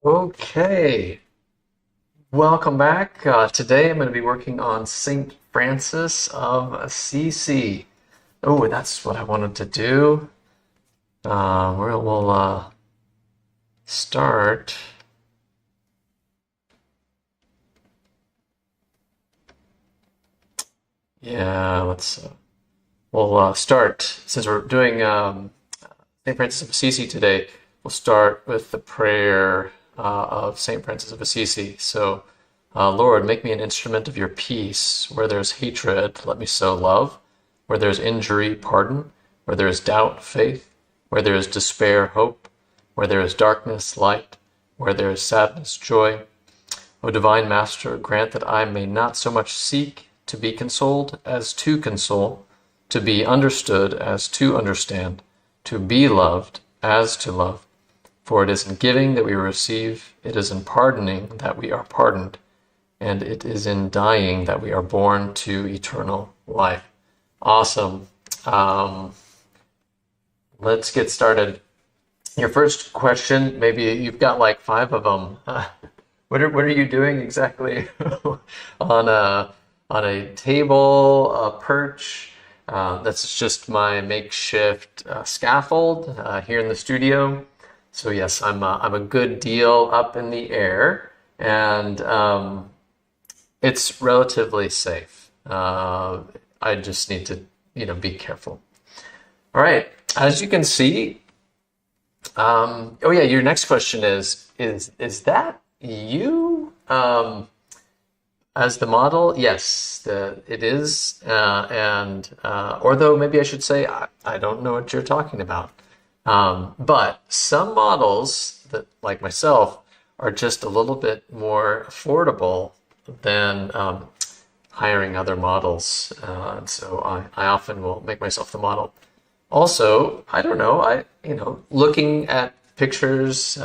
Okay, welcome back. Today I'm going to be working on St. Francis of Assisi. Oh, that's what I wanted to do. We'll start. Yeah, we'll start since we're doing St. Francis of Assisi today. We'll start with the prayer of St. Francis of Assisi. So, Lord, make me an instrument of your peace. Where there's hatred, let me sow love. Where there's injury, pardon. Where there is doubt, faith. Where there is despair, hope. Where there is darkness, light. Where there is sadness, joy. O divine Master, grant that I may not so much seek to be consoled as to console, to be understood as to understand, to be loved as to love. For it is in giving that we receive, it is in pardoning that we are pardoned, and it is in dying that we are born to eternal life. Awesome. Let's get started. Your first question, maybe you've got like 5 of them. What are you doing exactly on a table, a perch? That's just my makeshift scaffold here in the studio. So yes, I'm a good deal up in the air, and it's relatively safe. I just need to, be careful. All right, as you can see. Oh yeah, your next question is that you as the model? Yes, it is, and or though maybe I should say I don't know what you're talking about. But some models that, like myself, are just a little bit more affordable than hiring other models. And so I often will make myself the model. Also, I don't know, looking at pictures,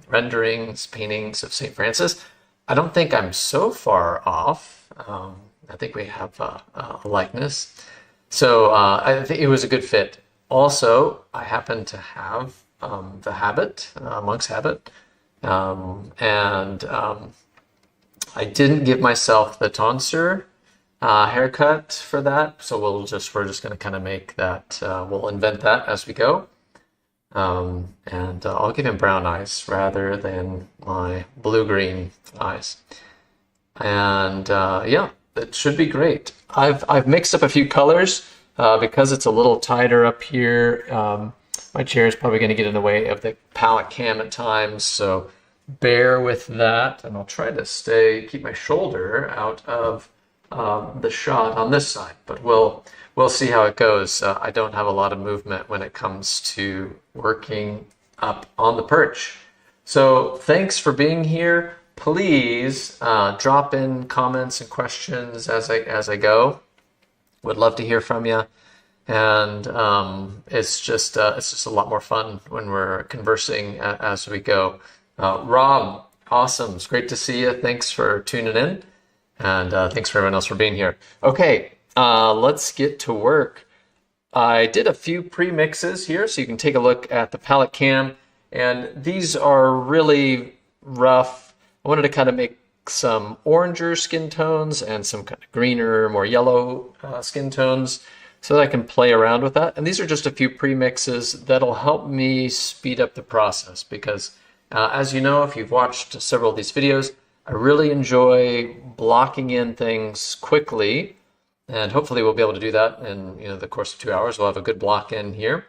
renderings, paintings of St. Francis, I don't think I'm so far off. I think we have a likeness. So I think it was a good fit. Also, I happen to have the habit, monk's habit, and I didn't give myself the tonsure haircut for that, so we're just going to kind of make that. We'll invent that as we go, and I'll give him brown eyes rather than my blue-green eyes, and yeah, it should be great. I've mixed up a few colors. Because it's a little tighter up here, my chair is probably going to get in the way of the palette cam at times, so bear with that. And I'll try to keep my shoulder out of the shot on this side, but we'll see how it goes. I don't have a lot of movement when it comes to working up on the perch. So thanks for being here. Please drop in comments and questions as I go. Would love to hear from you, and it's just a lot more fun when we're conversing as we go. Rob, awesome! It's great to see you. Thanks for tuning in, and thanks for everyone else for being here. Okay, let's get to work. I did a few pre-mixes here, so you can take a look at the palette cam, and these are really rough. I wanted to kind of make some oranger skin tones and some kind of greener, more yellow skin tones so that I can play around with that. And these are just a few pre-mixes that'll help me speed up the process because as you know, if you've watched several of these videos, I really enjoy blocking in things quickly, and hopefully we'll be able to do that in the course of 2 hours. We'll have a good block in here.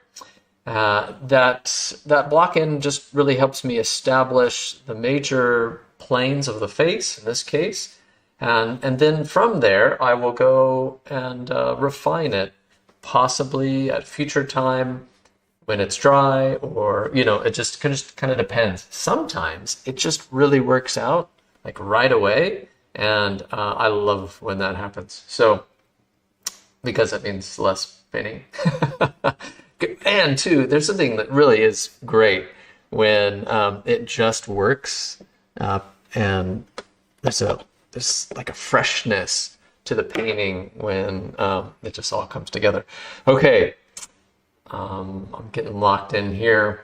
That block in just really helps me establish the major planes of the face in this case, and then from there I will go and refine it, possibly at future time when it's dry, or it just kind of depends. Sometimes it just really works out like right away, and I love when that happens, so because that means less painting. And two, there's something that really is great when it just works, and there's like a freshness to the painting when it just all comes together. Okay, I'm getting locked in here.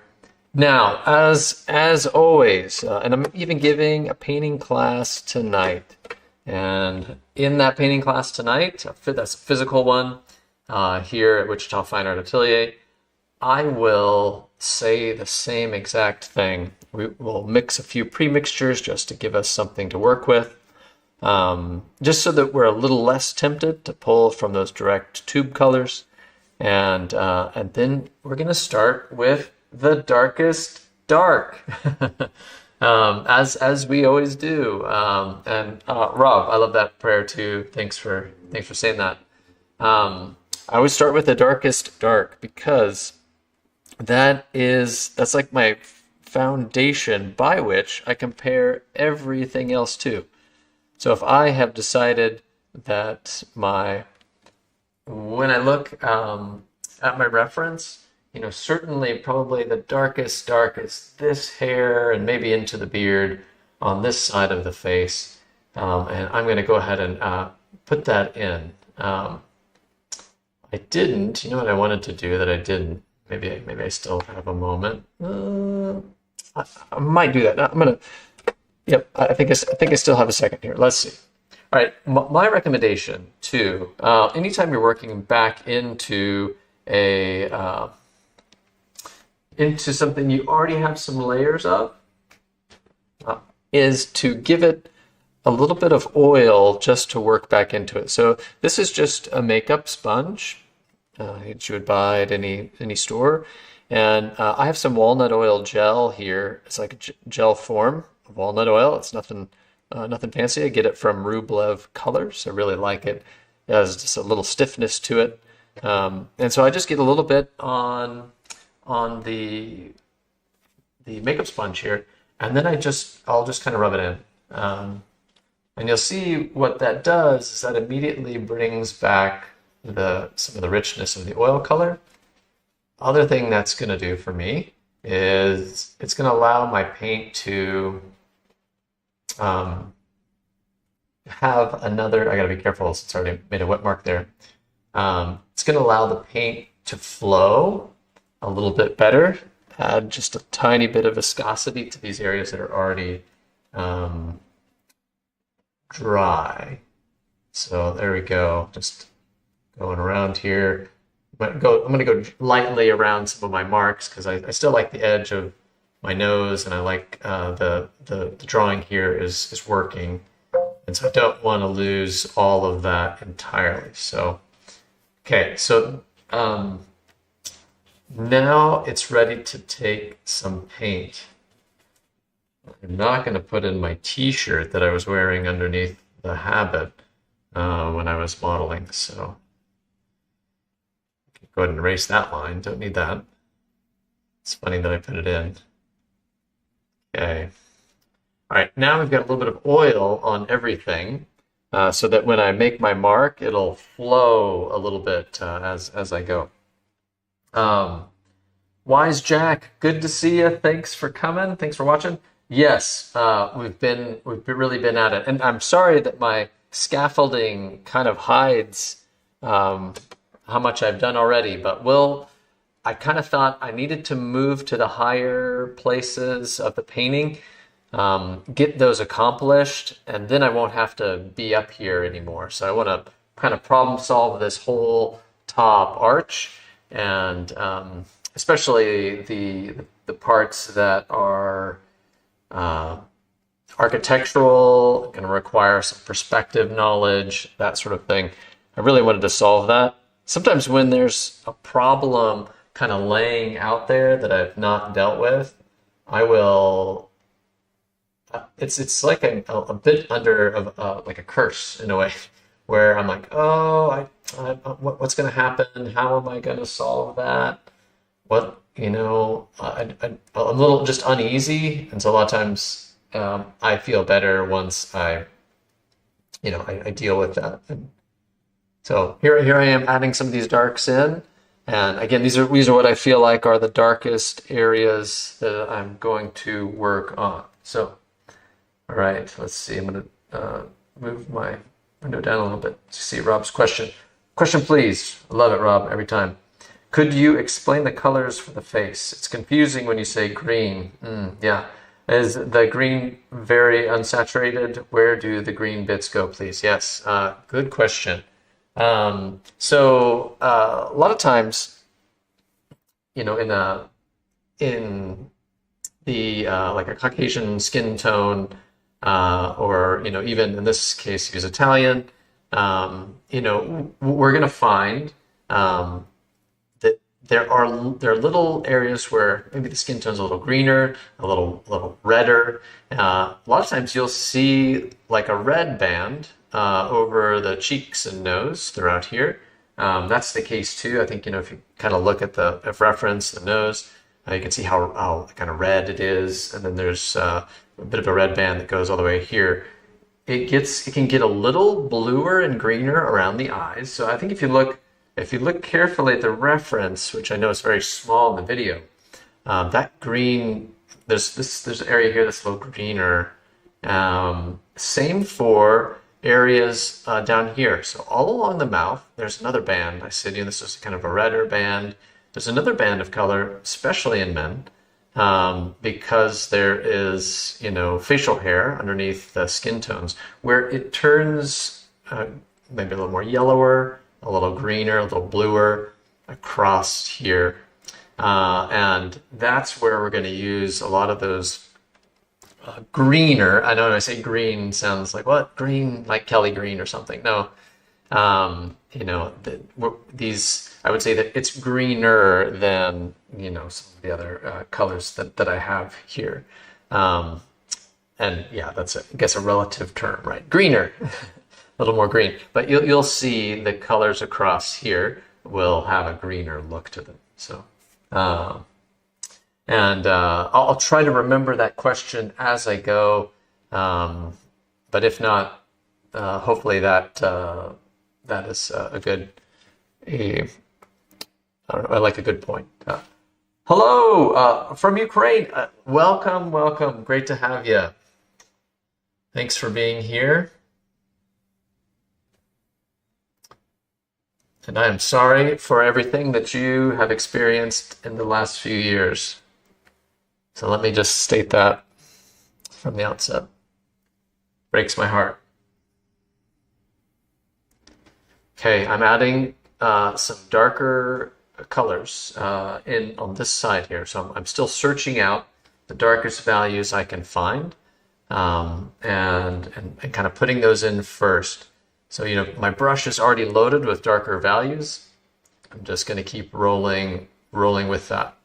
Now, as always, and I'm even giving a painting class tonight. And in that painting class tonight, that's a physical one here at Wichita Fine Art Atelier, I will say the same exact thing. We will mix a few pre-mixtures just to give us something to work with, just so that we're a little less tempted to pull from those direct tube colors. And then we're going to start with the darkest dark, as we always do. And Rob, I love that prayer too. Thanks for saying that. I always start with the darkest dark because that's like my foundation by which I compare everything else to. So if I have decided that when I look at my reference, certainly probably the darkest dark is this hair and maybe into the beard on this side of the face. And I'm going to go ahead and put that in. I didn't, you know what I wanted to do that I didn't? Maybe I still have a moment. I might do that. I'm going to, yep, I think I still have a second here. Let's see. All right, my recommendation too, anytime you're working back into into something you already have some layers of, is to give it a little bit of oil just to work back into it. So this is just a makeup sponge that you would buy at any store. And I have some walnut oil gel here. It's like a gel form of walnut oil. It's nothing fancy. I get it from Rublev Colors. I really like it. It has just a little stiffness to it. And so I just get a little bit on the makeup sponge here, and then I'll just kind of rub it in. And you'll see what that does is that immediately brings back some of the richness of the oil color. Other thing that's going to do for me is it's going to allow my paint to have another, I got to be careful since I already made a wet mark there. It's going to allow the paint to flow a little bit better, add just a tiny bit of viscosity to these areas that are already dry. So there we go, just going around here. I'm going to go lightly around some of my marks because I still like the edge of my nose, and I like the drawing here is working. And so I don't want to lose all of that entirely. So, okay, so now it's ready to take some paint. I'm not going to put in my t-shirt that I was wearing underneath the habit when I was modeling. So go ahead and erase that line. Don't need that. It's funny that I put it in. Okay. All right, now we've got a little bit of oil on everything so that when I make my mark, it'll flow a little bit as I go. Wise Jack, good to see you. Thanks for coming. Thanks for watching. Yes, we've really been at it, and I'm sorry that my scaffolding kind of hides how much I've done already, but I kind of thought I needed to move to the higher places of the painting, get those accomplished, and then I won't have to be up here anymore. So I want to kind of problem solve this whole top arch, and especially the parts that are architectural, going to require some perspective knowledge, that sort of thing. I really wanted to solve that. Sometimes when there's a problem kind of laying out there that I've not dealt with, I will. It's like a bit under like a curse in a way, where I'm like, oh, what's going to happen? How am I going to solve that? I'm a little just uneasy, and so a lot of times I feel better once I deal with that. And so here I am adding some of these darks in, and again, these are what I feel like are the darkest areas that I'm going to work on. So, all right, let's see. I'm going to move my window down a little bit to see Rob's question. Question, please. I love it, Rob, every time. Could you explain the colors for the face? It's confusing when you say green. Yeah. Is the green very unsaturated? Where do the green bits go, please? Yes. Good question. A lot of times, in the like a Caucasian skin tone, or even in this case, he's Italian. We're going to find that there are little areas where maybe the skin tone's a little greener, a little redder. A lot of times you'll see like a red band over the cheeks and nose throughout here. That's the case too. I think if you kind of look at the reference, the nose, you can see how kind of red it is, and then there's a bit of a red band that goes all the way here. It can get a little bluer and greener around the eyes. So I think if you look carefully at the reference, which I know is very small in the video, that green, there's an area here that's a little greener. Same for areas down here. So all along the mouth, there's another band. I said, this is kind of a redder band. There's another band of color, especially in men, because there is, facial hair underneath the skin tones where it turns maybe a little more yellower, a little greener, a little bluer across here. And that's where we're going to use a lot of those greener. I know when I say green sounds like what? Green, like Kelly green or something. No. These, I would say that it's greener than, some of the other colors that I have here. And yeah, that's, I guess, a relative term, right? Greener, a little more green. But you'll see the colors across here will have a greener look to them. So, I'll try to remember that question as I go. But if not, hopefully that is I like a good point. Hello from Ukraine. Welcome. Great to have you. Thanks for being here. And I am sorry for everything that you have experienced in the last few years. So let me just state that from the outset. Breaks my heart. Okay, I'm adding some darker colors on this side here. So I'm still searching out the darkest values I can find, and kind of putting those in first. So my brush is already loaded with darker values. I'm just going to keep rolling with that.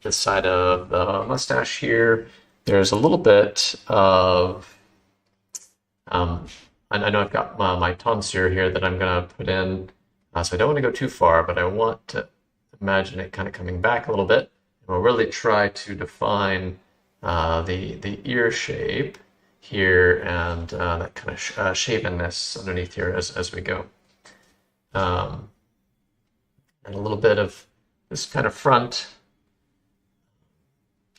This side of the mustache here, there's a little bit of I know I've got my tonsure here that I'm going to put in, so I don't want to go too far, but I want to imagine it kind of coming back a little bit. And we'll really try to define the ear shape here and that kind of shavenness underneath here as we go. And a little bit of this kind of front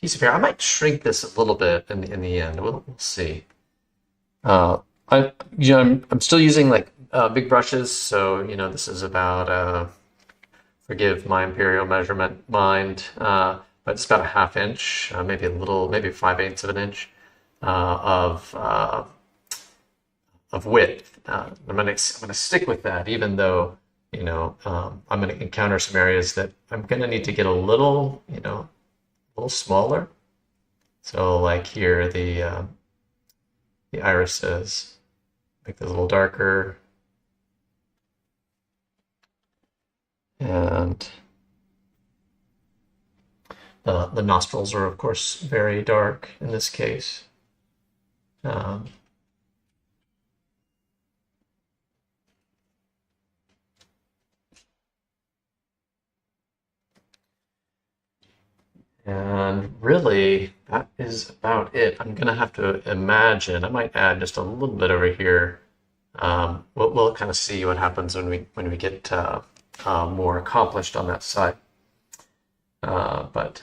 piece of hair. I might shrink this a little bit in the end. We'll see. I'm still using like big brushes, so this is about forgive my imperial measurement mind, but it's about a ½ inch, maybe 5/8 of an inch of width. I'm gonna stick with that, even though I'm gonna encounter some areas that I'm gonna need to get a little smaller. So like here, the irises. Make those a little darker. And the nostrils are, of course, very dark in this case. And really, that is about it. I'm going to have to imagine. I might add just a little bit over here. We'll kind of see what happens when we get more accomplished on that side. But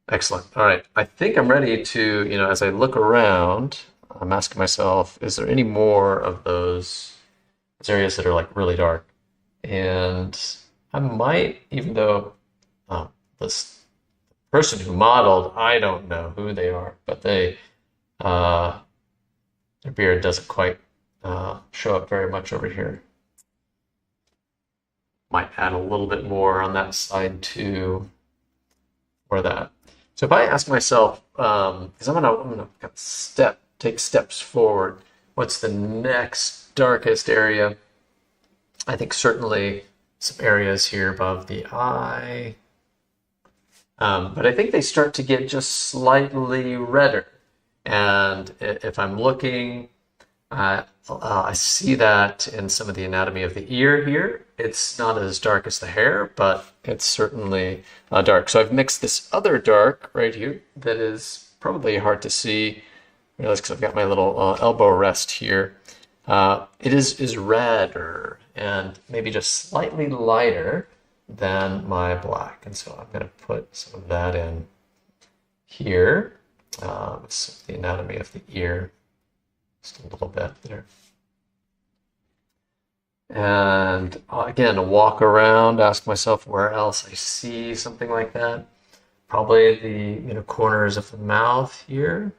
excellent. All right. I think I'm ready to, as I look around, I'm asking myself, is there any more of those areas that are like really dark? And I might, even though this person who modeled, I don't know who they are, but uh, their beard doesn't quite show up very much over here. Might add a little bit more on that side too, or that. So if I ask myself, because I'm gonna take steps forward. What's the next darkest area? I think certainly some areas here above the eye. But I think they start to get just slightly redder. And if I'm looking, I see that in some of the anatomy of the ear here. It's not as dark as the hair, but it's certainly dark. So I've mixed this other dark right here that is probably hard to see. I realize because I've got my little elbow rest here. It is redder and maybe just slightly lighter than my black. And so I'm going to put some of that in here. With the anatomy of the ear. Just a little bit there. And again, walk around, ask myself where else I see something like that. Probably the corners of the mouth here.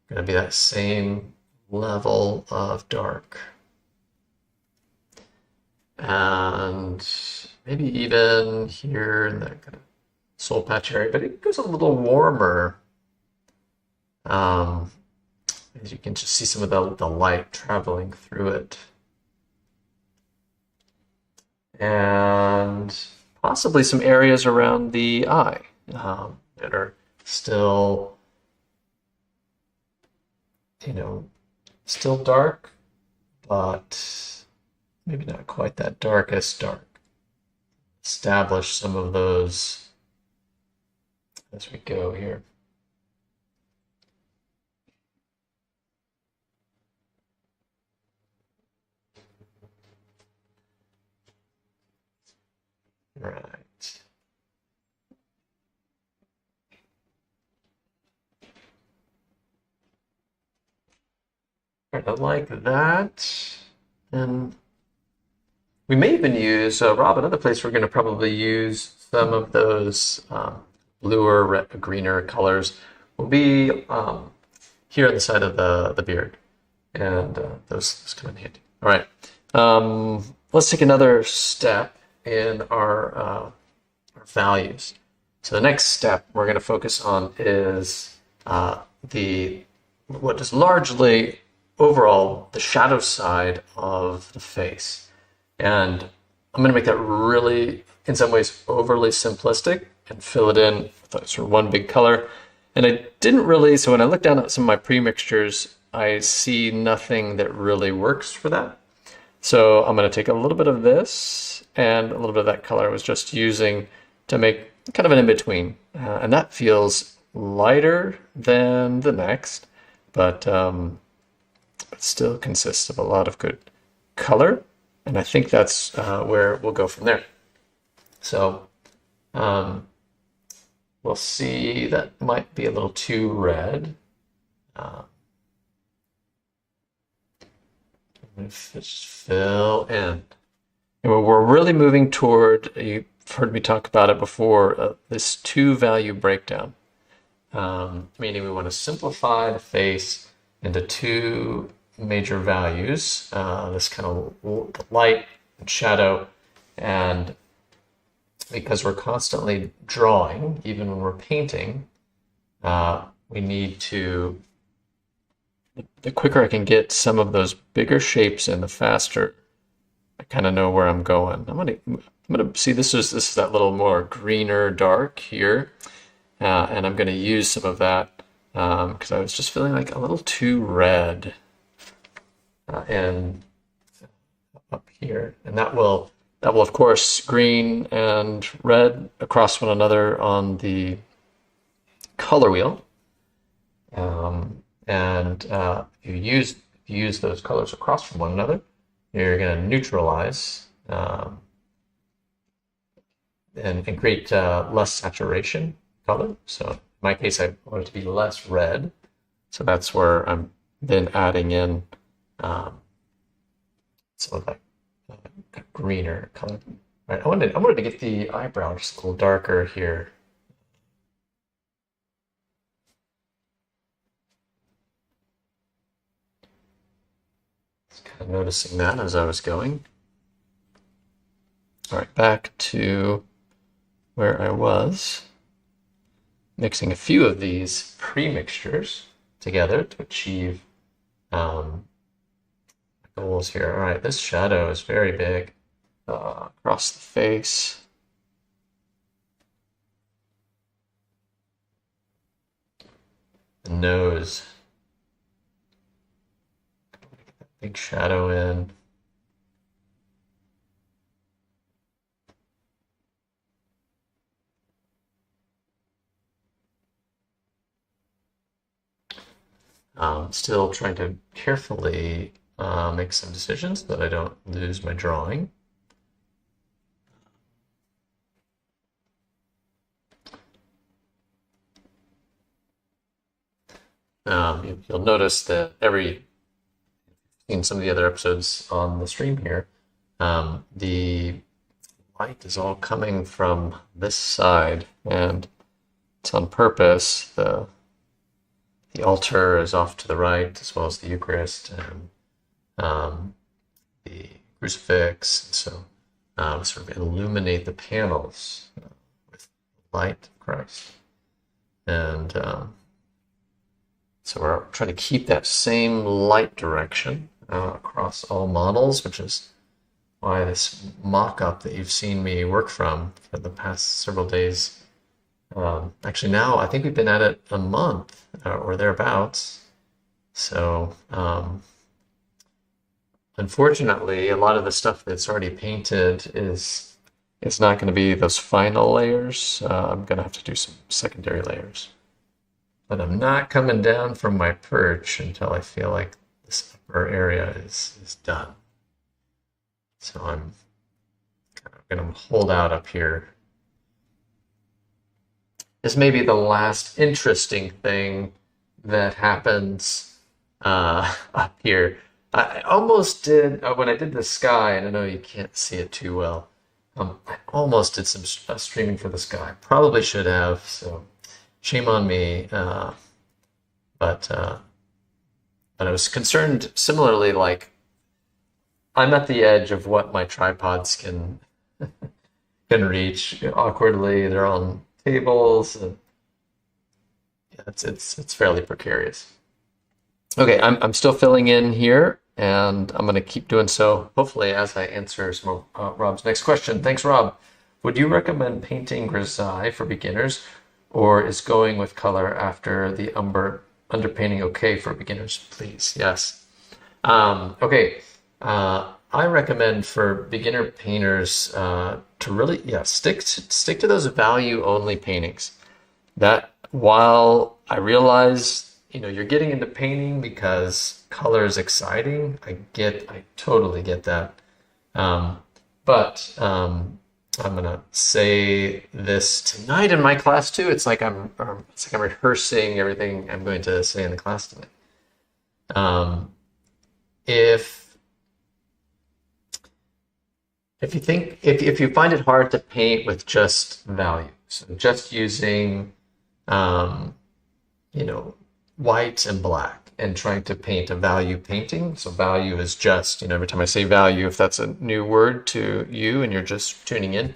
Going to be that same level of dark. And maybe even here in that kind of soul patch area, but it goes a little warmer. As you can just see some of the light traveling through it. And possibly some areas around the eye that are still, still dark, but maybe not quite that darkest dark. Establish some of those as we go here. Right. Kind of like that. And we may even use, Rob, another place we're going to probably use some of those bluer, greener colors will be here on the side of the beard. And those come in handy. All right. Let's take another step in our values. So the next step we're going to focus on is what is largely overall the shadow side of the face. And I'm going to make that really, in some ways, overly simplistic and fill it in with sort of one big color. And I didn't really, so when I look down at some of my pre-mixtures, I see nothing that really works for that. So I'm going to take a little bit of this and a little bit of that color I was just using to make kind of an in-between. And that feels lighter than the next, but it still consists of a lot of good color. And I think that's where we'll go from there. So we'll see that might be a little too red. Just fill in. And we're really moving toward, you've heard me talk about it before, this two-value breakdown. Meaning we want to simplify the face into two major values, this kind of light and shadow, and because we're constantly drawing, even when we're painting, we need to, the quicker I can get some of those bigger shapes in, the faster I kind of know where I'm going. I'm gonna see this is that little more greener dark here, and I'm gonna use some of that because I was just feeling like a little too red and up here, and that will of course green and red across one another on the color wheel, and if you use those colors across from one another, you're going to neutralize and create less saturation color. So in my case, I want it to be less red. So that's where I'm then adding in some of that greener color. All right, I wanted to get the eyebrow just a little darker here. Just kind of noticing that as I was going. All right, back to where I was, mixing a few of these pre-mixtures together to achieve goals here. All right, this shadow is very big across the face. The nose. Get that big shadow in. Still trying to carefully make some decisions so that I don't lose my drawing. You'll notice that in some of the other episodes on the stream here, the light is all coming from this side, and it's on purpose. The altar is off to the right, as well as the Eucharist and the crucifix. So sort of illuminate the panels with the light of Christ. And so we're trying to keep that same light direction across all models, which is why this mock-up that you've seen me work from for the past several days. Actually, now I think we've been at it a month or thereabouts. So, unfortunately, a lot of the stuff that's already painted is not going to be those final layers. I'm going to have to do some secondary layers. But I'm not coming down from my perch until I feel like this upper area is done. So I'm going to hold out up here. This may be the last interesting thing that happens up here. I almost did, when I did the sky, and I know you can't see it too well, I almost did some streaming for the sky. Probably should have, so shame on me. But I was concerned similarly, like, I'm at the edge of what my tripods can reach awkwardly. They're on tables, and yeah, it's fairly precarious. Okay, I'm still filling in here, and I'm going to keep doing so, hopefully, as I answer some of Rob's next question. Thanks, Rob. Would you recommend painting grisaille for beginners, or is going with color after the underpainting okay for beginners, please? Yes. Okay. I recommend for beginner painters to really, stick to those value-only paintings. That while I realize, you're getting into painting because color is exciting, I totally get that. But I'm gonna say this tonight in my class too. It's like I'm rehearsing everything I'm going to say in the class tonight. If you find it hard to paint with just value, so just using white and black and trying to paint a value painting. So value is just, every time I say value, if that's a new word to you and you're just tuning in,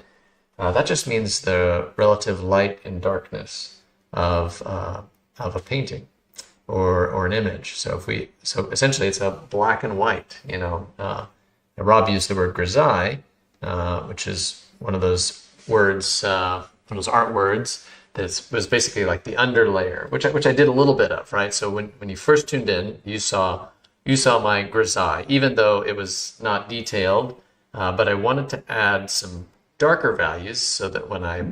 that just means the relative light and darkness of a painting or an image. So essentially it's a black and white, Rob used the word grisaille, which is one of those words, one of those art words that was basically like the underlayer, which I did a little bit of, right? So when you first tuned in, you saw my grisaille, even though it was not detailed, but I wanted to add some darker values so that when I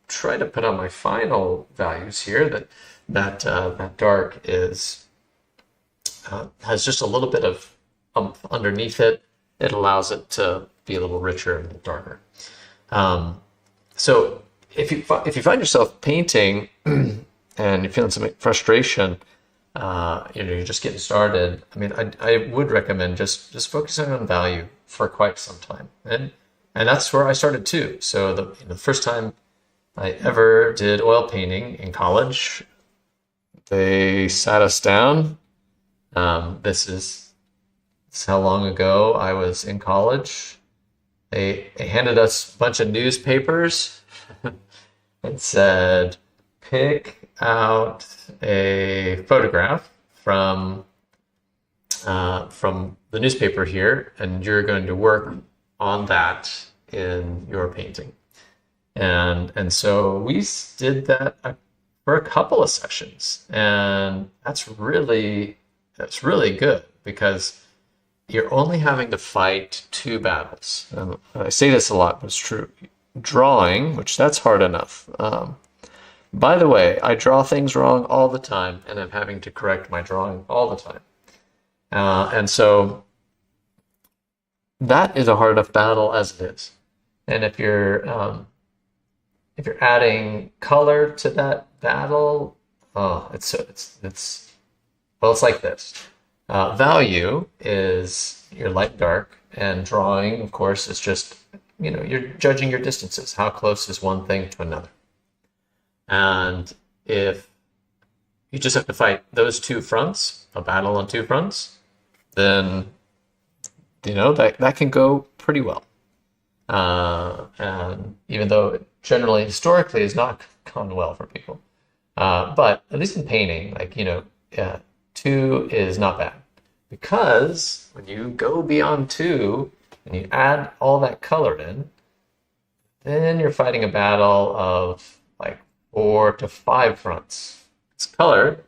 try to put on my final values here, that dark is has just a little bit of underneath it. It allows it to be a little richer and darker. So if you find yourself painting and you're feeling some frustration, you're just getting started, I mean, I would recommend just focusing on value for quite some time, and that's where I started too. So the first time I ever did oil painting in college, they sat us down. This is how long ago I was in college. They handed us a bunch of newspapers and said, pick out a photograph from the newspaper here, and you're going to work on that in your painting. And so we did that for a couple of sessions, and that's really good because you're only having to fight two battles. I say this a lot, but it's true. Drawing, which that's hard enough. By the way, I draw things wrong all the time, and I'm having to correct my drawing all the time. And so that is a hard enough battle as it is. And if you're adding color to that battle, it's like this. Value is your light dark, and drawing, of course, is just, you're judging your distances. How close is one thing to another? And if you just have to fight those two fronts, a battle on two fronts, then, that can go pretty well. And even though it generally, historically, has not gone well for people. But at least in painting, two is not bad. Because when you go beyond two and you add all that color in, then you're fighting a battle of like 4 to 5 fronts. The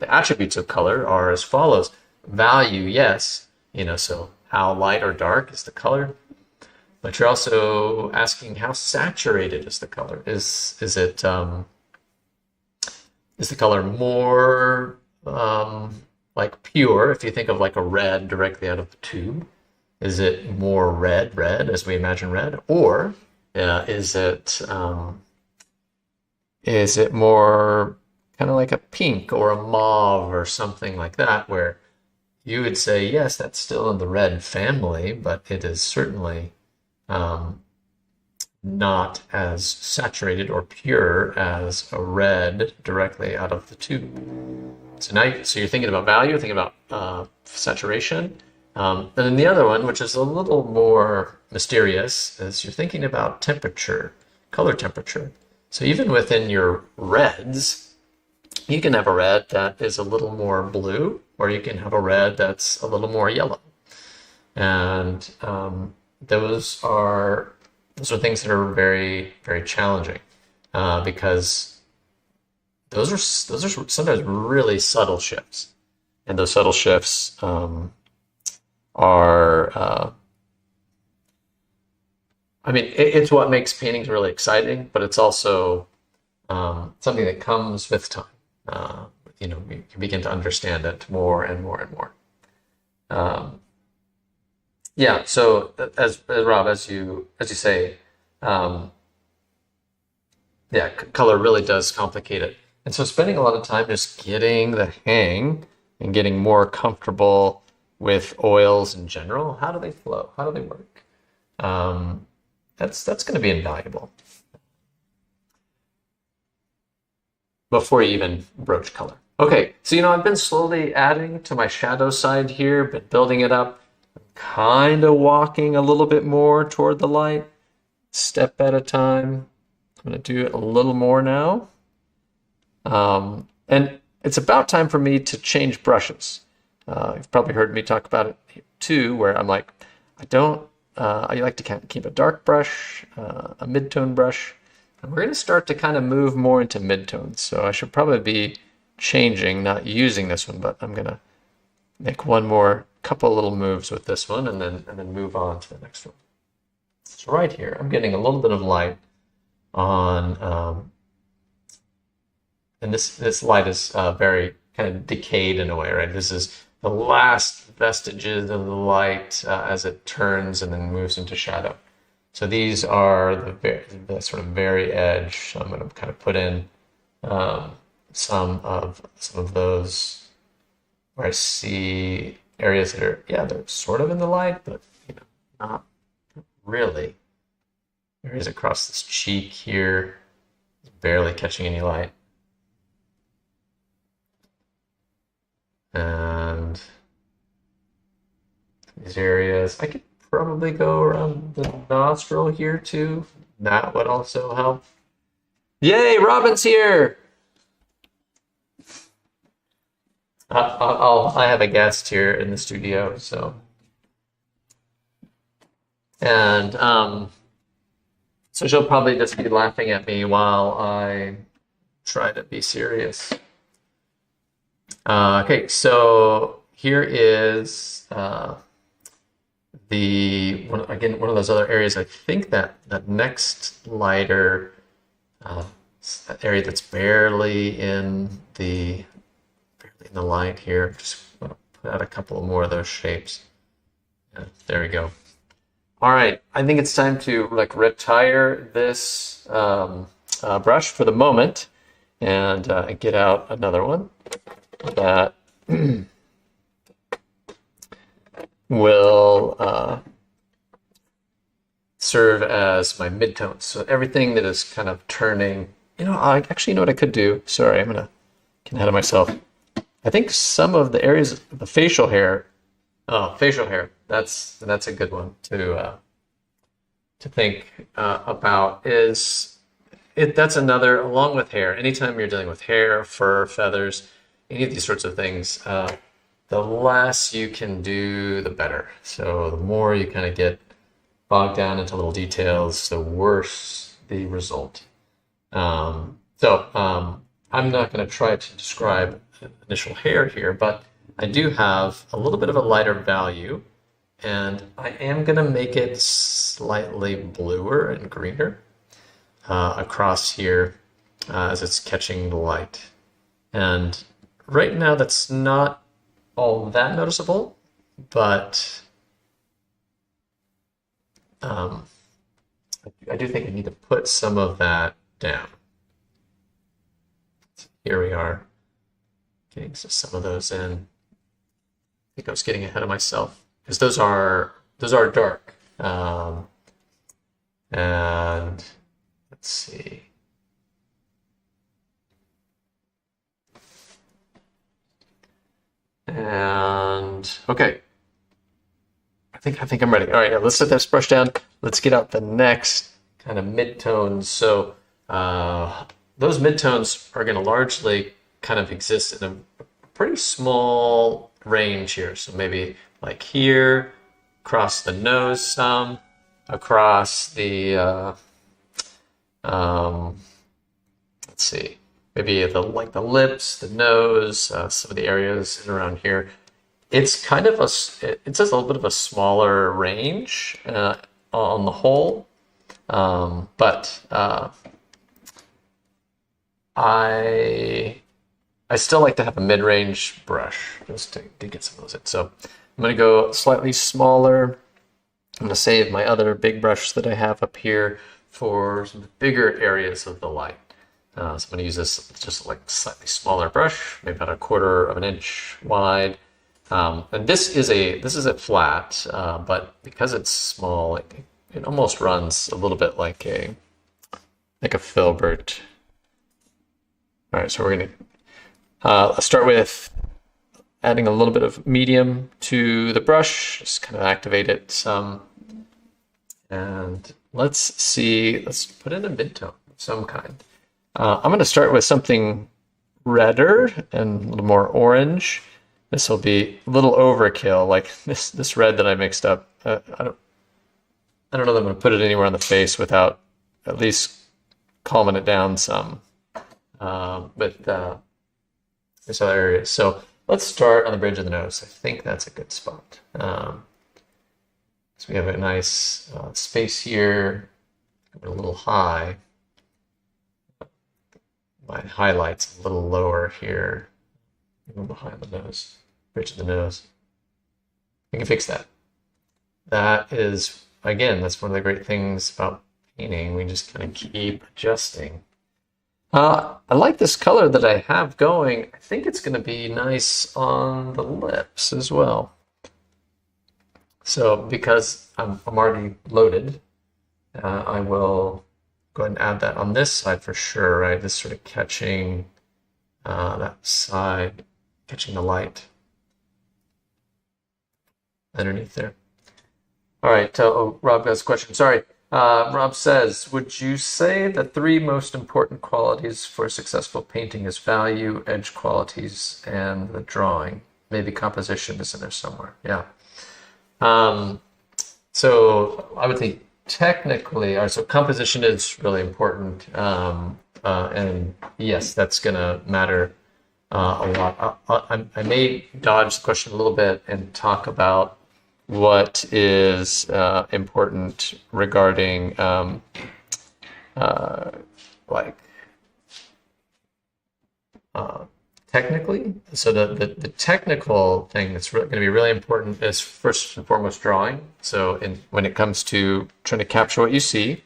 attributes of color are as follows. Value, yes, so how light or dark is the color? But you're also asking how saturated is the color? Is the color more like pure, if you think of like a red directly out of the tube? Is it more red as we imagine red? Or is it more kind of like a pink or a mauve or something like that, where you would say, yes, that's still in the red family, but it is certainly not as saturated or pure as a red directly out of the tube. So you're thinking about value, thinking about saturation. And then the other one, which is a little more mysterious, is you're thinking about temperature, color temperature. So even within your reds, you can have a red that is a little more blue, or you can have a red that's a little more yellow. And those are things that are very, very challenging because those are sometimes really subtle shifts, and those subtle shifts it's what makes paintings really exciting, but it's also something that comes with time. You begin to understand it more and more and more. So as Rob, as you say, color really does complicate it. And so spending a lot of time just getting the hang and getting more comfortable with oils in general. How do they flow? How do they work? That's going to be invaluable before you even broach color. Okay, so I've been slowly adding to my shadow side here, been building it up, kind of walking a little bit more toward the light, step at a time. I'm going to do it a little more now. And it's about time for me to change brushes. You've probably heard me talk about it too, where I'm like, I like to keep a dark brush, a mid-tone brush, and we're going to start to kind of move more into mid-tones. So I should probably be changing, not using this one, but I'm going to make couple little moves with this one, and then move on to the next one. So right here, I'm getting a little bit of light on, and this light is very kind of decayed in a way, right? This is the last vestiges of the light as it turns and then moves into shadow. So these are the sort of very edge. So I'm going to kind of put in some of those where I see areas that are, they're sort of in the light, but Not really. There is across this cheek here. Barely catching any light. And these areas, I could probably go around the nostril here too. That would also help. Yay, Robin's here! I have a guest here in the studio, so. And so she'll probably just be laughing at me while I try to be serious. Okay, so here is one of those other areas. I think that next lighter that area that's barely in the light here. Just put out a couple more of those shapes. Yeah, there we go. All right, I think it's time to retire this brush for the moment and get out another one that will serve as my midtones. So everything that is kind of turning, actually, you know what I could do? Sorry, I'm gonna get ahead of myself. I think some of the areas of the facial hair, that's a good one to think about. That's another, along with hair. Anytime you're dealing with hair, fur, feathers, any of these sorts of things, the less you can do, the better. So the more you kind of get bogged down into little details, the worse the result. I'm not going to try to describe initial hair here, but I do have a little bit of a lighter value, and I am going to make it slightly bluer and greener across here as it's catching the light. And right now that's not all that noticeable, but I do think I need to put some of that down. Here we are. Getting some of those in. I think I was getting ahead of myself because those are dark. And let's see. And okay. I think I'm ready. All right, let's set this brush down. Let's get out the next kind of midtones. So those midtones are going to largely kind of exist in a pretty small range here. So maybe like here, across the nose some, across the, let's see, maybe the lips, the nose, some of the areas around here. It's kind of it's just a little bit of a smaller range on the whole, but I still like to have a mid-range brush just to get some of those in. So I'm going to go slightly smaller. I'm going to save my other big brush that I have up here for some bigger areas of the light. So I'm going to use this just like slightly smaller brush, maybe about 1/4 of an inch wide. And this is a flat, but because it's small, it almost runs a little bit like a filbert. All right, so we're going to start with adding a little bit of medium to the brush, just kind of activate it some. And let's put in a midtone of some kind. I'm going to start with something redder and a little more orange. This will be a little overkill, like this red that I mixed up. I don't know that I'm going to put it anywhere on the face without at least calming it down some. But there's other areas. So let's start on the bridge of the nose. I think that's a good spot. So we have a nice space here. We're a little high. My highlight's a little lower here, even behind the nose, bridge of the nose. We can fix that. That is, again, that's one of the great things about painting. We just kind of keep adjusting. I like this color that I have going. I think it's going to be nice on the lips as well. So because I'm already loaded, I will go ahead and add that on this side for sure, right? This sort of catching that side, catching the light underneath there. All right, oh, Rob has a question. Sorry. Rob says, would you say the three most important qualities for successful painting is value, edge qualities, and the drawing? Maybe composition is in there somewhere. Yeah. Um, so I would think technically, or so composition is really important. And yes, that's going to matter a lot. I may dodge the question a little bit and talk about what is important regarding like technically. So the technical thing that's going to be really important is first and foremost drawing. So when it comes to trying to capture what you see,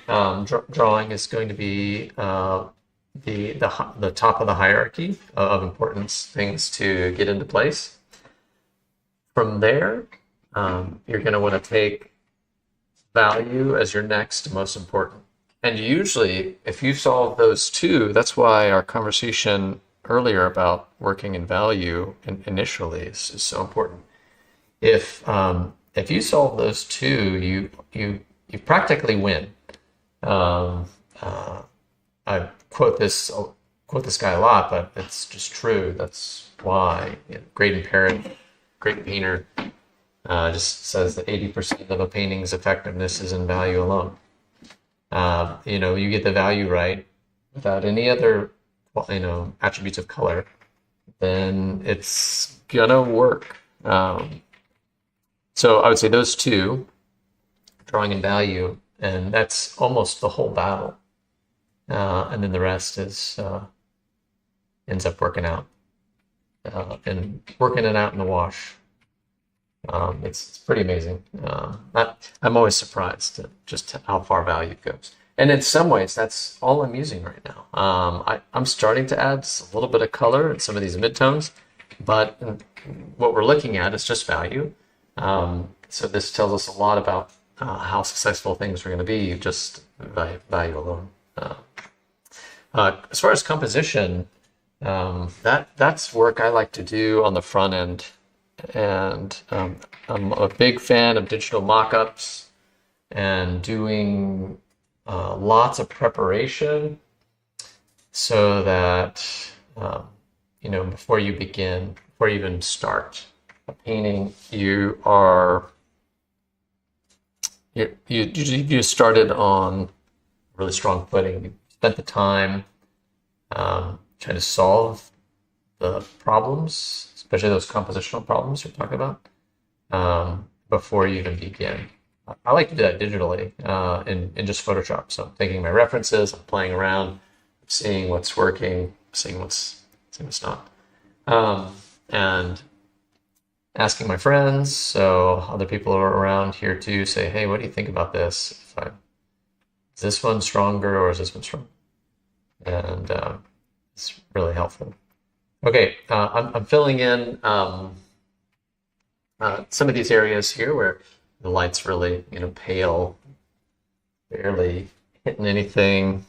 drawing is going to be the top of the hierarchy of importance things to get into place. From there, you're going to want to take value as your next most important. And usually, if you solve those two, that's why our conversation earlier about working in value initially is so important. If you solve those two, you practically win. I quote this guy a lot, but it's just true. That's why Graydon Parrott, great painter, just says that 80% of a painting's effectiveness is in value alone. You get the value right without any other, attributes of color, then it's gonna work. So I would say those two, drawing and value, and that's almost the whole battle. And then the rest ends up working out. And working it out in the wash. It's pretty amazing. I'm always surprised at just how far value goes. And in some ways, that's all I'm using right now. I'm starting to add a little bit of color in some of these midtones, but what we're looking at is just value. So this tells us a lot about how successful things are going to be just value alone. As far as composition, that's work I like to do on the front end. And I'm a big fan of digital mock-ups and doing lots of preparation so that before you even start a painting, you started on really strong footing. You spent the time trying to solve the problems, especially those compositional problems you're talking about, before you even begin. I like to do that digitally in just Photoshop. So I'm taking my references, I'm playing around, seeing what's working, seeing what's not, and asking my friends, so other people are around here too, say, hey, what do you think about this? Is this one stronger or is this one stronger? And it's really helpful. Okay, I'm filling in some of these areas here where the light's really, pale, barely hitting anything.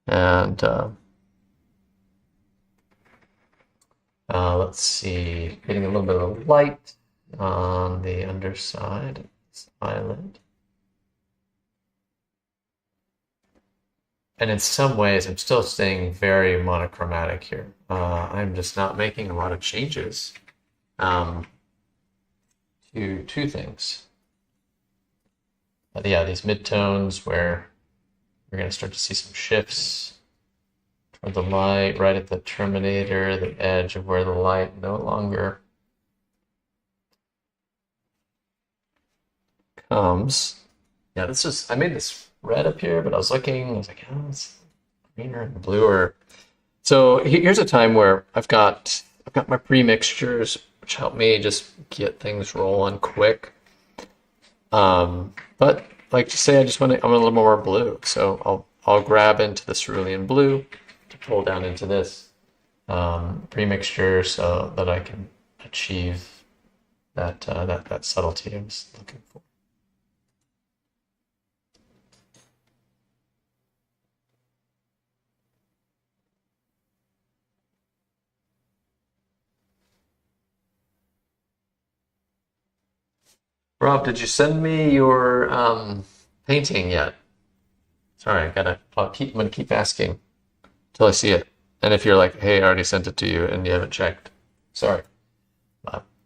And let's see, getting a little bit of light on the underside of this eyelid. And in some ways, I'm still staying very monochromatic here. I'm just not making a lot of changes to two things. Yeah, these midtones where we're going to start to see some shifts toward the light, right at the terminator, the edge of where the light no longer comes. Yeah, I made this red up here, but I was like, oh, it's greener and bluer. So here's a time where I've got my pre-mixtures, which help me just get things rolling quick. But like to say, I'm a little more blue, so I'll grab into the cerulean blue to pull down into this pre-mixture so that I can achieve that subtlety I was looking for. Rob, did you send me your painting yet? Sorry, I'm gonna keep asking till I see it. And if you're like, hey, I already sent it to you and you haven't checked, sorry,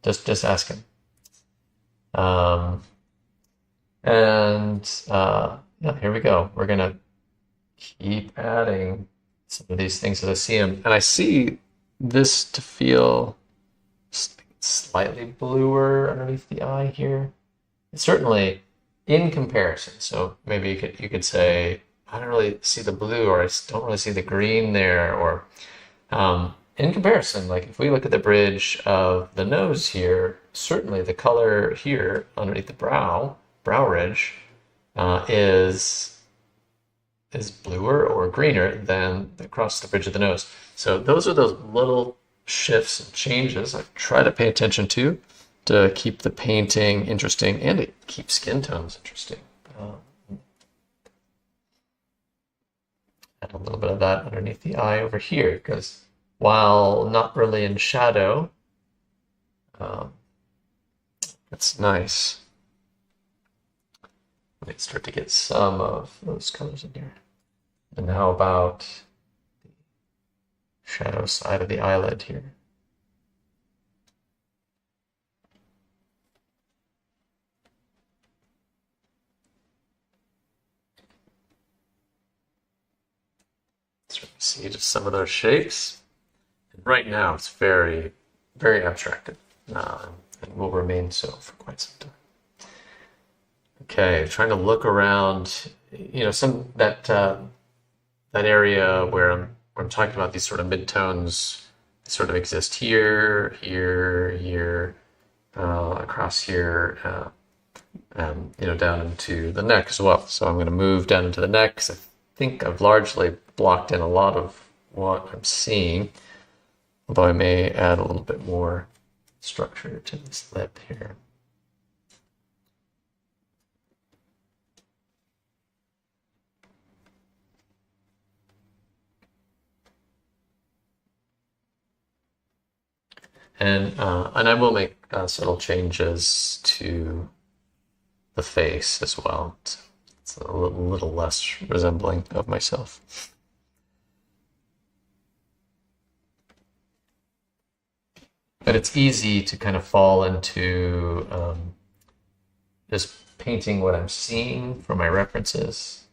just asking. Um, and yeah, here we go. We're gonna keep adding some of these things as I see them, and I see this to feel slightly bluer underneath the eye here. Certainly in comparison. So maybe you could say, I don't really see the blue, or I don't really see the green there, or in comparison, like if we look at the bridge of the nose here, certainly the color here underneath the brow ridge, is bluer or greener than across the bridge of the nose. So those are those little shifts and changes I try to pay attention to keep the painting interesting and to keep skin tones interesting. Add a little bit of that underneath the eye over here, because while not really in shadow, um, it's nice. Let me start to get some of those colors in here. And how about the shadow side of the eyelid here? So see just some of those shapes. And right now it's very, very abstracted, and will remain so for quite some time. Okay, trying to look around, some that area where I'm talking about these sort of midtones sort of exist here, here, across here, down into the neck as well. So I'm going to move down into the neck, 'cause I think I've largely blocked in a lot of what I'm seeing, although I may add a little bit more structure to this lip here. And I will make subtle changes to the face as well. It's a little less resembling of myself. But it's easy to kind of fall into just painting what I'm seeing from my references,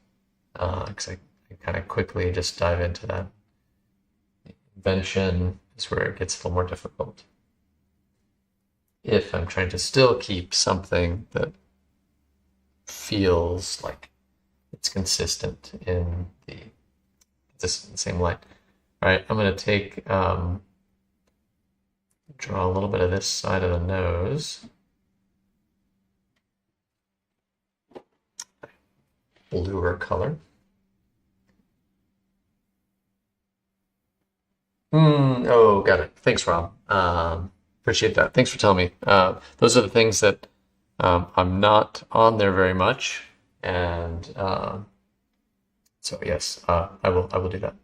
because I kind of quickly just dive into that. Invention is where it gets a little more difficult. If I'm trying to still keep something that feels like it's consistent in the same line. All right, I'm going to take, draw a little bit of this side of the nose. Bluer color. Oh, got it. Thanks, Rob. Appreciate that. Thanks for telling me. Those are the things that I'm not on there very much, and so yes, I will do that.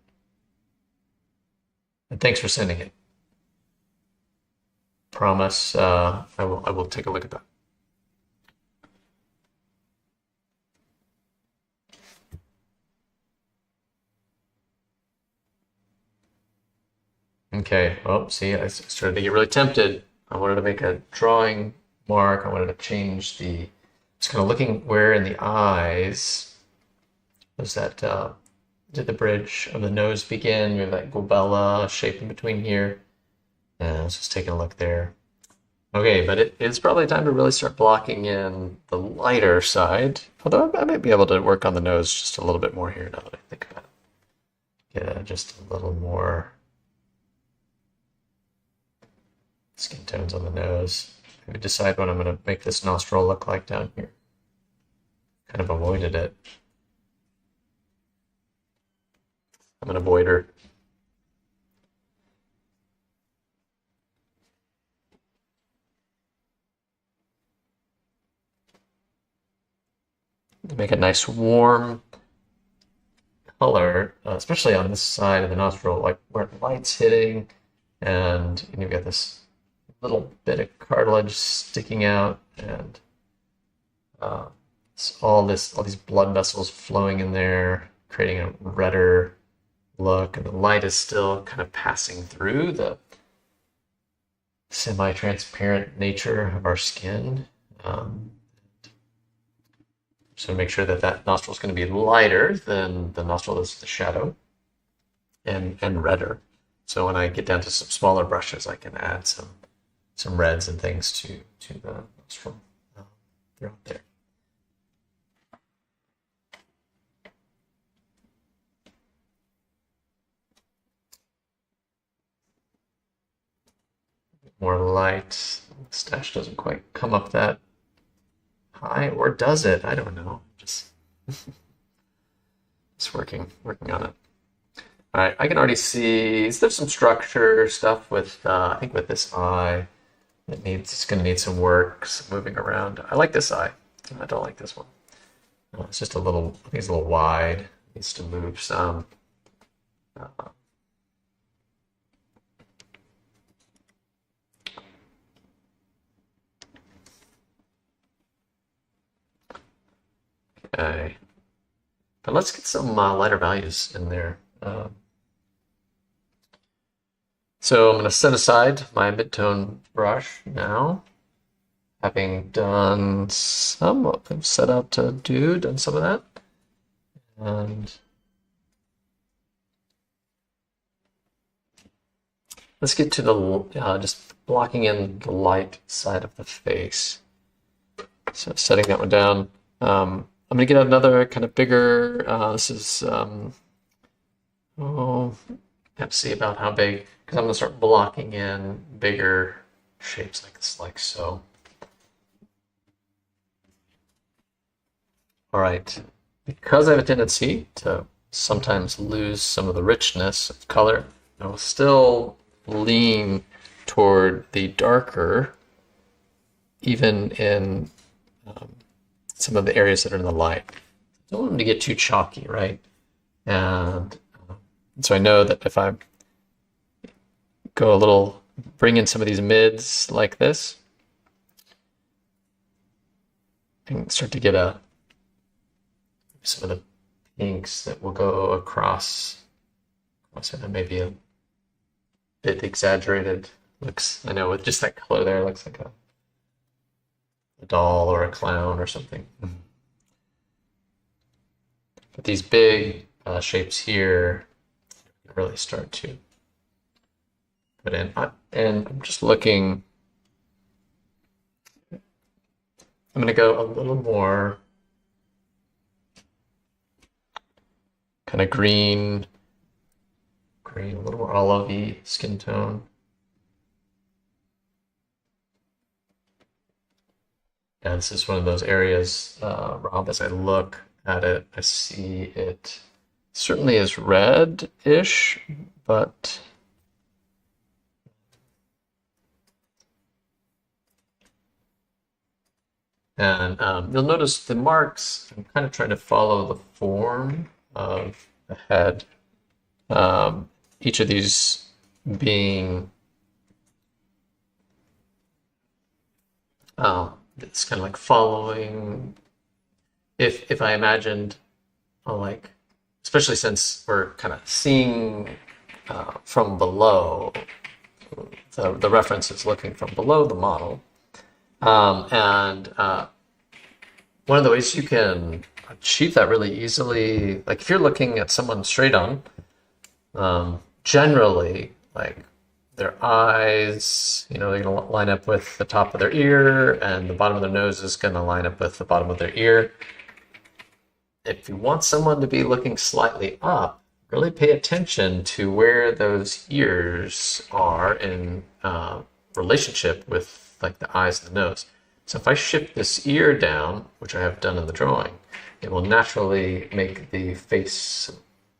And thanks for sending it. Promise, I will take a look at that. Okay, well, see, I started to get really tempted. I wanted to make a drawing mark. I wanted to change just kind of looking where in the eyes does did the bridge of the nose begin? We have that glabella shape in between here. And I was just taking a look there. Okay, but it's probably time to really start blocking in the lighter side. Although I might be able to work on the nose just a little bit more here now that I think about it. Get just a little more skin tones on the nose. Maybe decide what I'm going to make this nostril look like down here. Kind of avoided it. I'm an avoider. to make a nice warm color, especially on this side of the nostril, like where the light's hitting, and you've got this little bit of cartilage sticking out, and it's all these blood vessels flowing in there, creating a redder look, and the light is still kind of passing through the semi-transparent nature of our skin. So make sure that that nostril is going to be lighter than the nostril that's the shadow, and redder. So when I get down to some smaller brushes, I can add some reds and things to the nostril throughout there. More light. The mustache doesn't quite come up that high, or does it? I don't know. Just working on it. All right, I can already see there's some structure stuff with I think with this eye. It's going to need some work, some moving around. I like this eye. I don't like this one. It's just a little. I think it's a little wide. It needs to move some. Okay, but let's get some lighter values in there. So I'm going to set aside my mid-tone brush now, having done some what I've set out to do, done some of that. And let's get to the just blocking in the light side of the face. So setting that one down. I'm going to get another kind of bigger, this is, I have to see about how big, because I'm going to start blocking in bigger shapes like this, like so. All right, because I have a tendency to sometimes lose some of the richness of color, I will still lean toward the darker, even in some of the areas that are in the light. I don't want them to get too chalky, right? And so I know that if I go a little, bring in some of these mids like this, I can start to get some of the pinks that will go across. So that may be a bit exaggerated. Looks, I know with just that color there, it looks like a doll or a clown or something. But these big shapes here really start to put in. And I'm just looking, I'm going to go a little more kind of green, a little more olive-y skin tone. Yeah, this is one of those areas, Rob, as I look at it, I see it certainly is red-ish, but and you'll notice the marks, I'm kind of trying to follow the form of the head. Each of these being it's kind of like following, if I imagined, like, especially since we're kind of seeing from below, the reference is looking from below the model. And one of the ways you can achieve that really easily, like if you're looking at someone straight on, generally, like their eyes, they're going to line up with the top of their ear, and the bottom of their nose is going to line up with the bottom of their ear. If you want someone to be looking slightly up, really pay attention to where those ears are in relationship with like the eyes and the nose. So if I shift this ear down, which I have done in the drawing, it will naturally make the face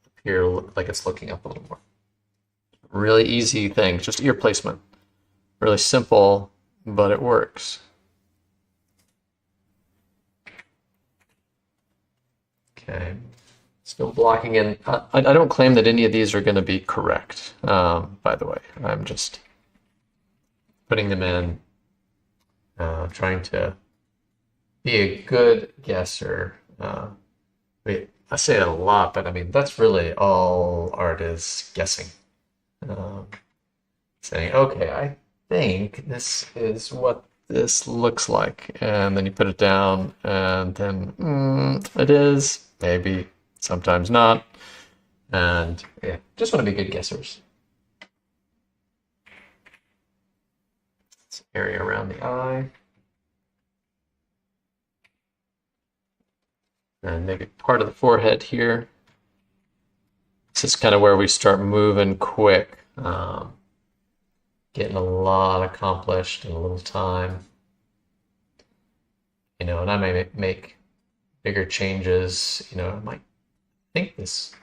appear like it's looking up a little more. Really easy thing, just ear placement. Really simple, but it works. Okay. Still blocking in. I don't claim that any of these are going to be correct, by the way. I'm just putting them in, trying to be a good guesser. I say it a lot, but I mean, that's really all art is, guessing. Um, Saying, okay, I think this is what this looks like. And then you put it down, and then it is, maybe, sometimes not. And yeah, just want to be good guessers. This area around the eye. And maybe part of the forehead here. This is kind of where we start moving quick. Getting a lot accomplished in a little time. And I may make bigger changes. I might think this,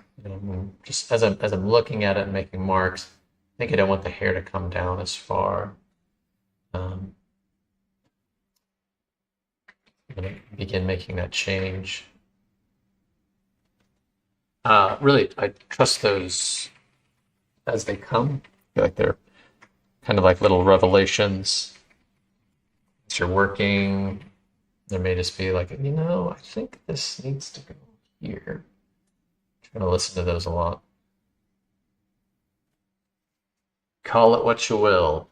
just as I'm looking at it and making marks, I think I don't want the hair to come down as far. I'm going to begin making that change. Really, I trust those as they come. I feel like they're kind of like little revelations. As you're working, there may just be like, I think this needs to go here. I'm trying to listen to those a lot. Call it what you will.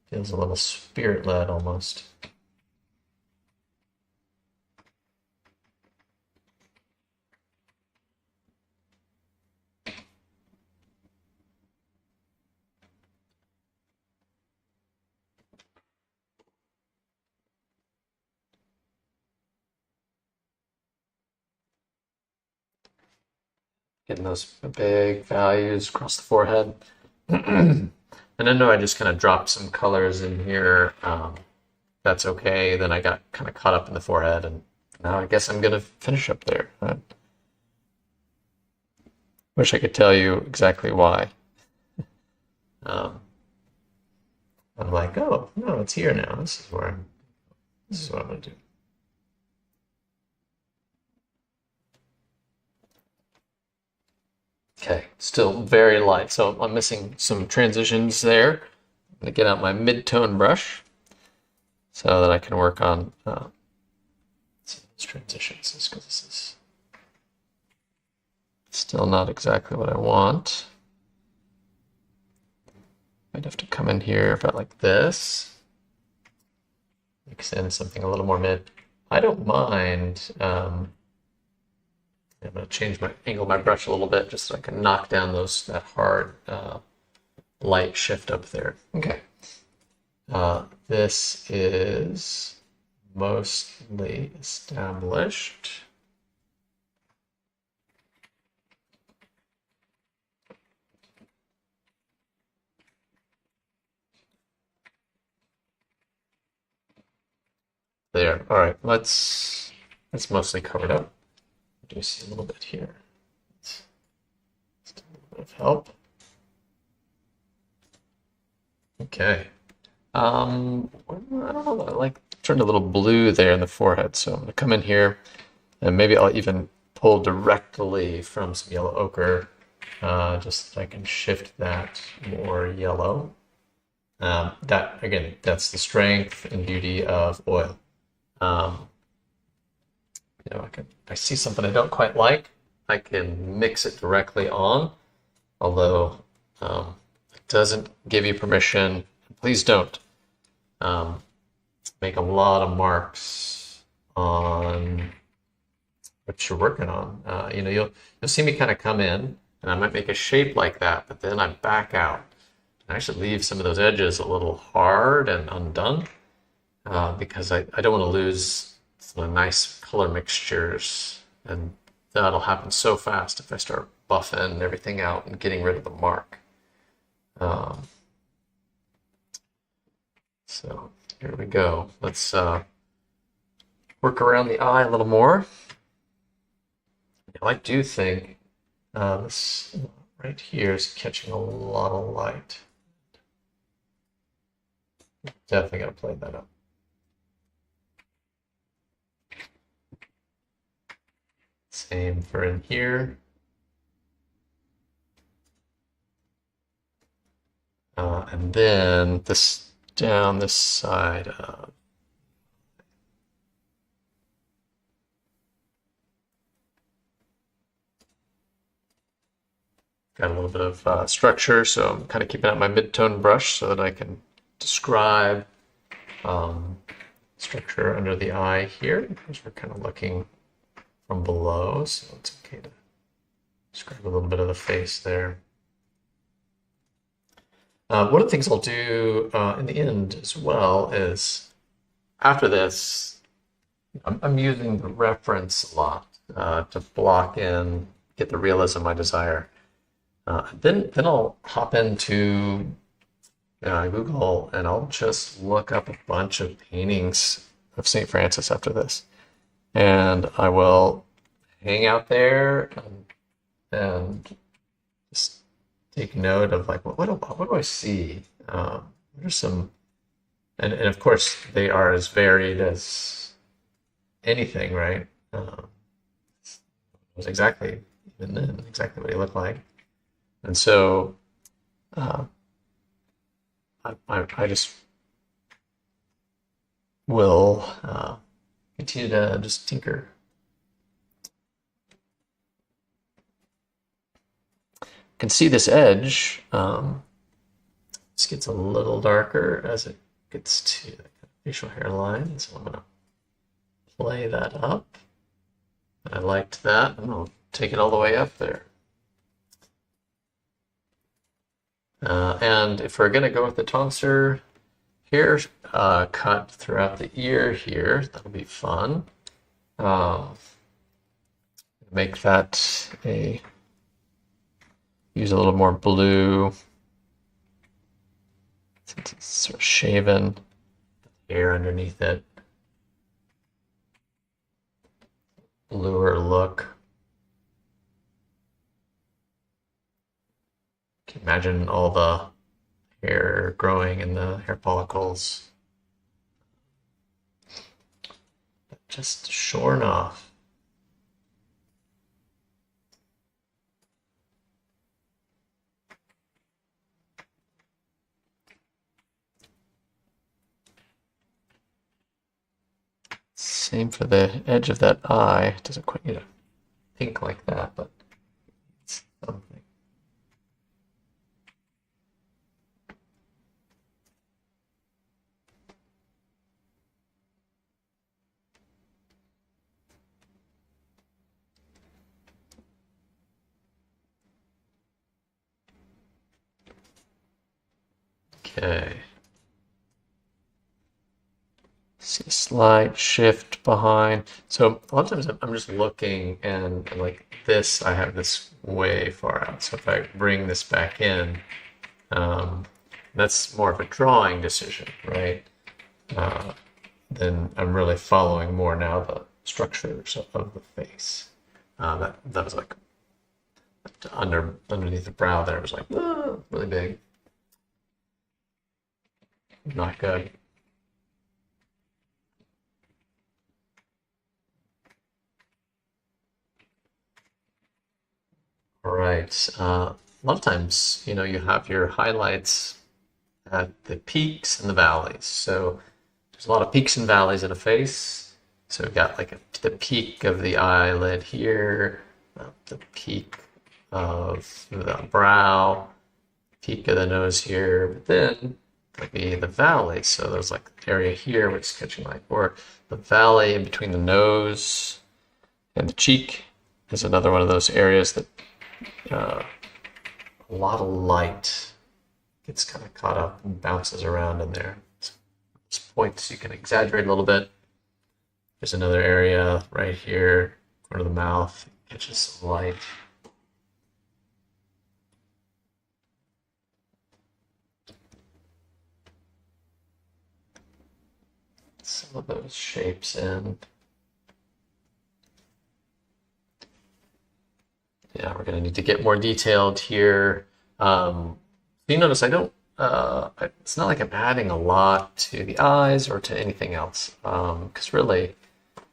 Feels a little spirit-led almost. Getting those big values across the forehead. And I know I just kind of dropped some colors in here. That's okay. Then I got kind of caught up in the forehead, and now I guess I'm going to finish up there. I wish I could tell you exactly why. I'm like, oh, no, it's here now. This is what I'm going to do. Okay, still very light. So I'm missing some transitions there. I'm going to get out my mid-tone brush so that I can work on some of those transitions, just because this is still not exactly what I want. I'd have to come in here about like this. Mix in something a little more mid. I don't mind. I'm going to change my angle of my brush a little bit just so I can knock down that hard light shift up there. Okay. This is mostly established. There. All right. It's mostly covered up. I do see a little bit here. Let's do a little bit of help. Okay. I don't know. I like turned a little blue there in the forehead, so I'm going to come in here, and maybe I'll even pull directly from some yellow ochre, just so I can shift that more yellow. That again, that's the strength and beauty of oil. I see something I don't quite like, I can mix it directly on, although it doesn't give you permission. Please don't make a lot of marks on what you're working on. You'll see me kind of come in, and I might make a shape like that, but then I back out. I actually leave some of those edges a little hard and undone because I don't want to lose some nice color mixtures, and that'll happen so fast if I start buffing everything out and getting rid of the mark. So here we go. Let's work around the eye a little more. I do think this right here is catching a lot of light. Definitely got to play that up. Same for in here. And then this down this side of got a little bit of structure, so I'm kind of keeping out my mid-tone brush so that I can describe structure under the eye here, because we're kind of looking from below, so it's okay to describe a little bit of the face there. One of the things I'll do in the end as well is, after this, I'm using the reference a lot to block in, get the realism I desire. Then I'll hop into Google and I'll just look up a bunch of paintings of St. Francis after this. And I will hang out there and just take note of like, what do I see? What are some, and of course they are as varied as anything, right? It was exactly, even then, exactly what he looked like. And so I just will continue to just tinker. You can see this edge. This gets a little darker as it gets to the facial hairline. So I'm going to play that up. I liked that. I'm going to take it all the way up there. And if we're going to go with the tonsure here, cut throughout the ear here, that'll be fun. Make that use a little more blue, since it's sort of shaven, hair underneath it. Bluer look. Can imagine all the hair growing in the hair follicles. But just shorn off. Same for the edge of that eye. It doesn't quite need a pink like that, but it's something. Okay. See a slight shift behind. So a lot of times I'm just looking and like this, I have this way far out. So if I bring this back in, that's more of a drawing decision, right? Then I'm really following more now the structures of the face. That was like underneath the brow there was like really big. Not good. All right. A lot of times, you have your highlights at the peaks and the valleys. So there's a lot of peaks and valleys in a face. So we've got like the peak of the eyelid here, the peak of the brow, peak of the nose here, but then like the valley. So there's like the area here which is catching light, or the valley in between the nose and the cheek is another one of those areas that a lot of light gets kind of caught up and bounces around in there. So those points you can exaggerate a little bit. There's another area right here, corner of the mouth, catches some light. Some of those shapes in. Yeah, we're going to need to get more detailed here. So you notice I don't, it's not like I'm adding a lot to the eyes or to anything else. Because really,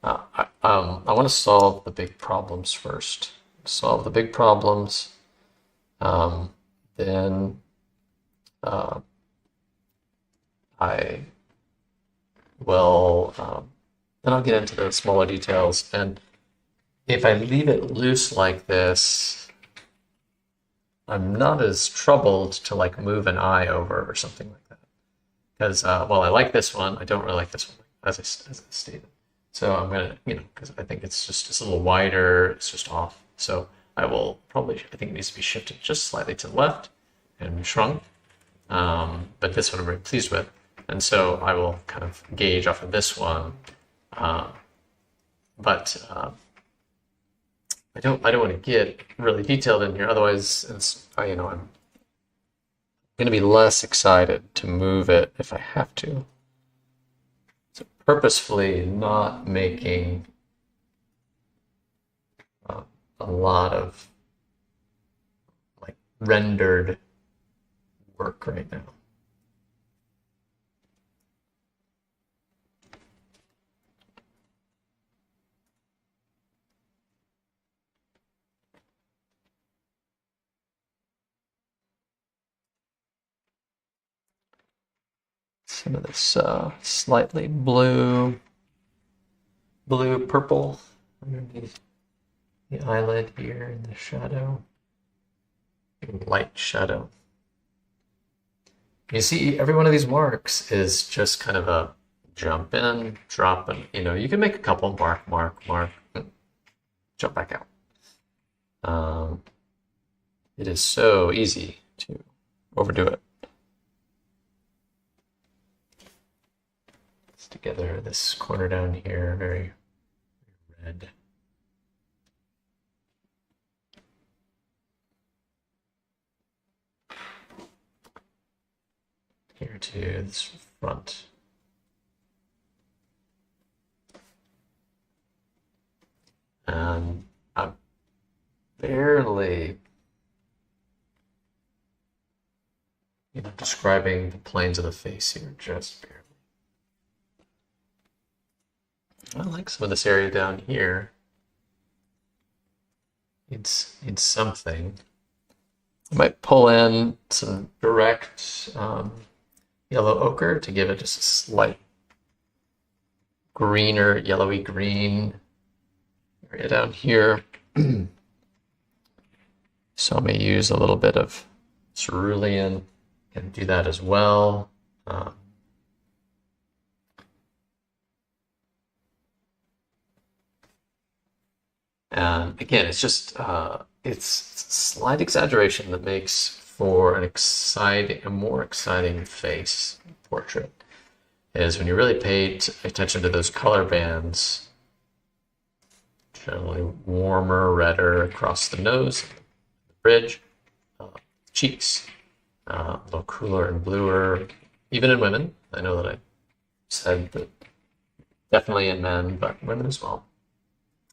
I want to solve the big problems first. Solve the big problems, then uh, I will then I'll get into the smaller details. And if I leave it loose like this, I'm not as troubled to like move an eye over or something like that. Because while I like this one, I don't really like this one, as I stated. So I'm gonna, because I think it's a little wider, it's just off. So I will probably, I think it needs to be shifted just slightly to the left and shrunk. But this one I'm very pleased with. And so I will kind of gauge off of this one. But I don't want to get really detailed in here. Otherwise, I'm going to be less excited to move it if I have to. So purposefully not making a lot of like rendered work right now. Some of this slightly blue-purple underneath the eyelid here in the shadow, light shadow. You see, every one of these marks is just kind of a jump in, drop in. You can make a couple mark, jump back out. It is so easy to overdo it. Let's together this corner down here, very red. Here to this front. And I'm barely describing the planes of the face here, just barely. I like some of this area down here. It's something. I might pull in some direct yellow ochre to give it just a slight greener, yellowy green area down here. So I may use a little bit of cerulean and do that as well. And again, it's just it's slight exaggeration that makes for a more exciting face portrait. Is when you really pay attention to those color bands. Generally warmer, redder across the nose, the bridge, cheeks, a little cooler and bluer, even in women. I know that I said that definitely in men, but women as well.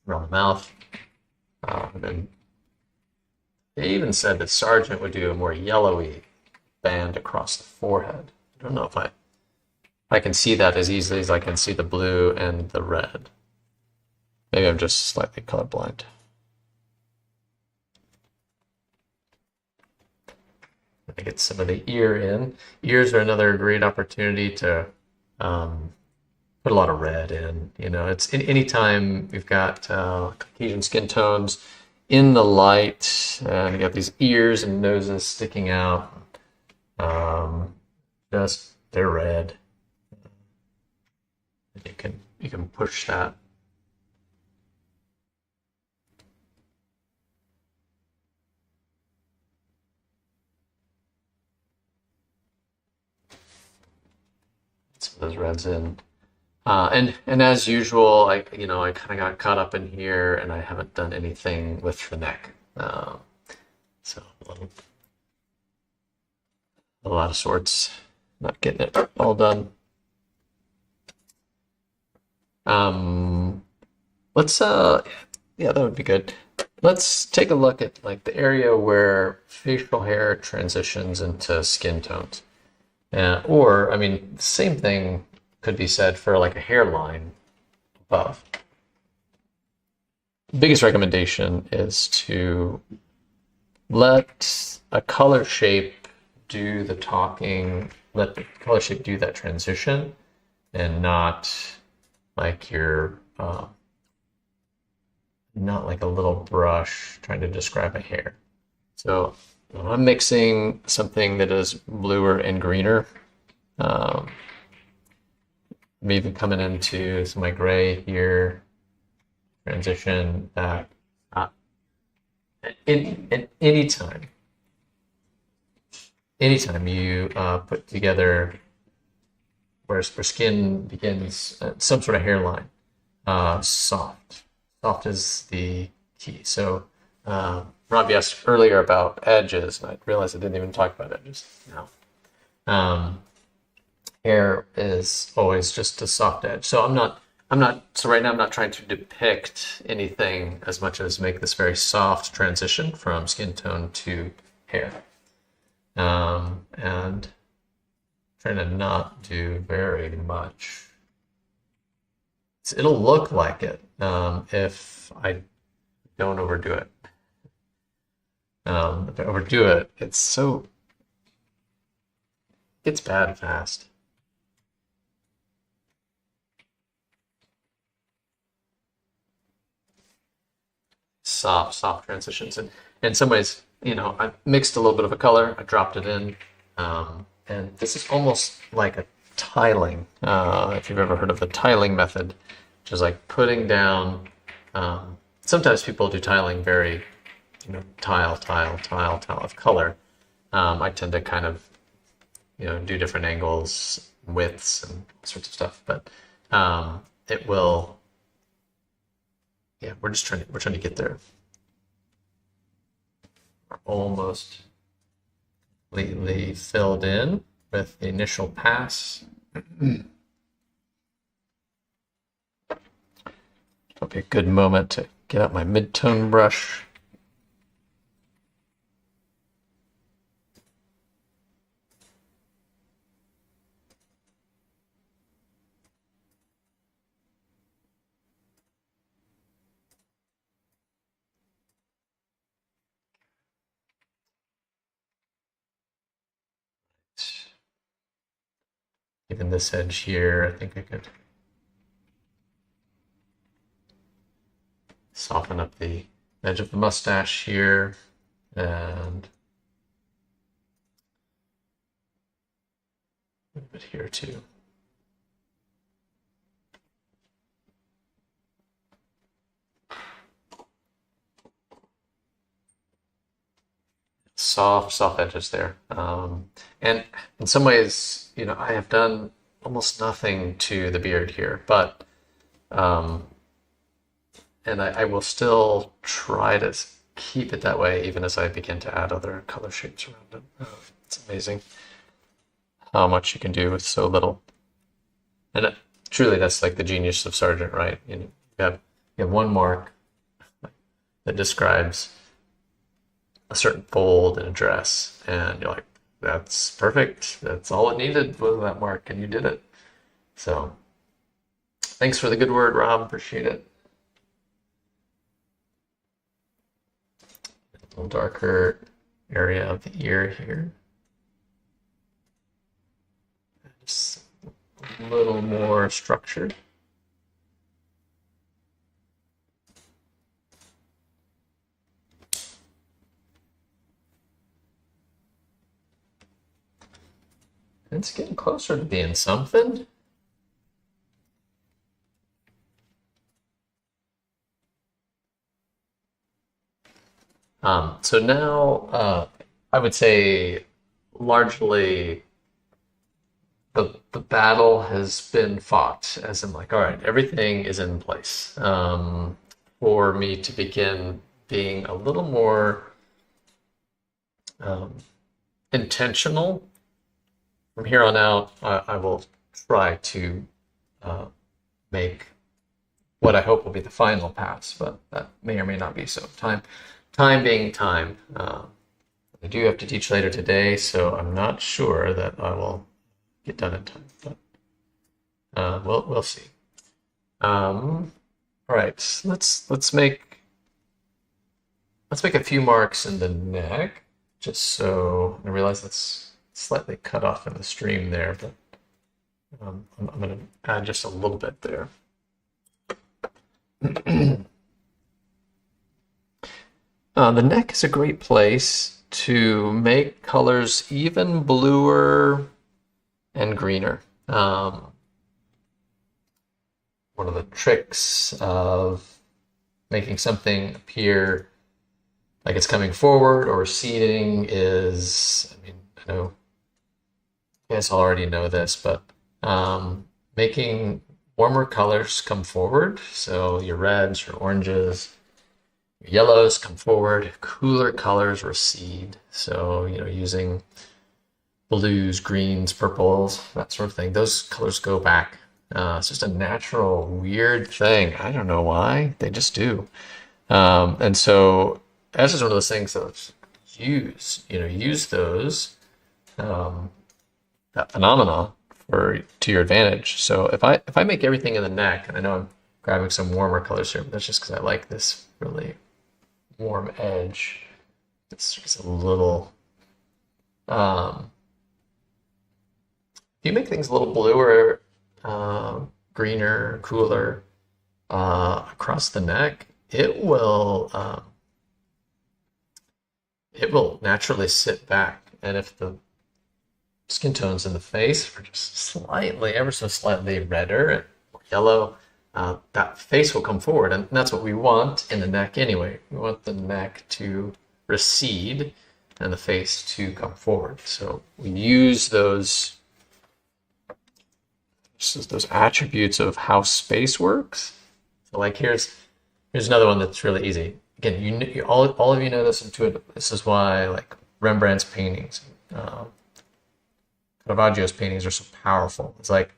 Around the mouth. And then they even said that Sargent would do a more yellowy band across the forehead. I don't know if I can see that as easily as I can see the blue and the red. Maybe I'm just slightly colorblind. I get some of the ear in. Ears are another great opportunity to put a lot of red in. It's anytime we've got Caucasian skin tones in the light, and you got these ears and noses sticking out. Just they're red. You can push that. Some of those reds in. And as usual, I kind of got caught up in here, and I haven't done anything with the neck. So a lot of sorts, not getting it all done. Let's yeah, that would be good. Let's take a look at like the area where facial hair transitions into skin tones. Or, I mean, the same thing could be said for like a hairline above. biggest recommendation is to let a color shape do the talking, let the color shape do that transition, and not like you're not like a little brush trying to describe a hair. So I'm mixing something that is bluer and greener. I'm even coming into some of my gray here, transition that in anytime you put together where skin begins some sort of hairline, soft is the key. So Rob, you asked earlier about edges, and I realized I didn't even talk about edges now. Hair is always just a soft edge. So so right now I'm not trying to depict anything as much as make this very soft transition from skin tone to hair. And trying to not do very much. It'll look like it if I don't overdo it. If I overdo it, it gets bad fast. Soft transitions. And in some ways, I mixed a little bit of a color, I dropped it in, and this is almost like a tiling. If you've ever heard of the tiling method, which is like putting down, sometimes people do tiling very, tile of color. I tend to kind of, do different angles, widths, and all sorts of stuff, but it will. Yeah, we're trying to get there. We're almost completely filled in with the initial pass. It'll be a good moment to get out my mid-tone brush. Even this edge here, I think I could soften up the edge of the mustache here, and a little bit here too. Soft edges there. And in some ways, I have done almost nothing to the beard here, but and I will still try to keep it that way even as I begin to add other color shapes around it. It's amazing how much you can do with so little. And truly, that's like the genius of Sargent, right? You have one mark that describes a certain fold in a dress, and you're like, that's perfect. That's all it needed was that mark, and you did it. So thanks for the good word, Rob. Appreciate it. A little darker area of the ear here. Just a little more structured. It's getting closer to being something. So now I would say largely the battle has been fought, as in like, all right, everything is in place for me to begin being a little more intentional. From here on out, I will try to make what I hope will be the final pass, but that may or may not be so. Time being time. I do have to teach later today, so I'm not sure that I will get done in time, but we'll see. All right, let's make let's make a few marks in the neck, just so I realize that's slightly cut off in the stream there, but I'm going to add just a little bit there. The neck is a great place to make colors even bluer and greener. One of the tricks of making something appear like it's coming forward or receding is, I mean, I know you guys already know this, but making warmer colors come forward. So your reds, your oranges, your yellows come forward, cooler colors recede. So, using blues, greens, purples, that sort of thing. Those colors go back. It's just a natural, weird thing. I don't know why. They just do. And so that's just one of those things that use those, that phenomena to your advantage. So if I make everything in the neck, and I know I'm grabbing some warmer colors here, but that's just because I like this really warm edge. It's just a little, if you make things a little bluer, greener, cooler, across the neck, it will naturally sit back. And if the skin tones in the face are just slightly, ever so slightly redder or yellow, that face will come forward, and that's what we want in the neck anyway. We want the neck to recede and the face to come forward. So we use those attributes of how space works. So like here's another one that's really easy. Again, all of you know this intuitively. This is why like Rembrandt's paintings, Caravaggio's paintings are so powerful. It's like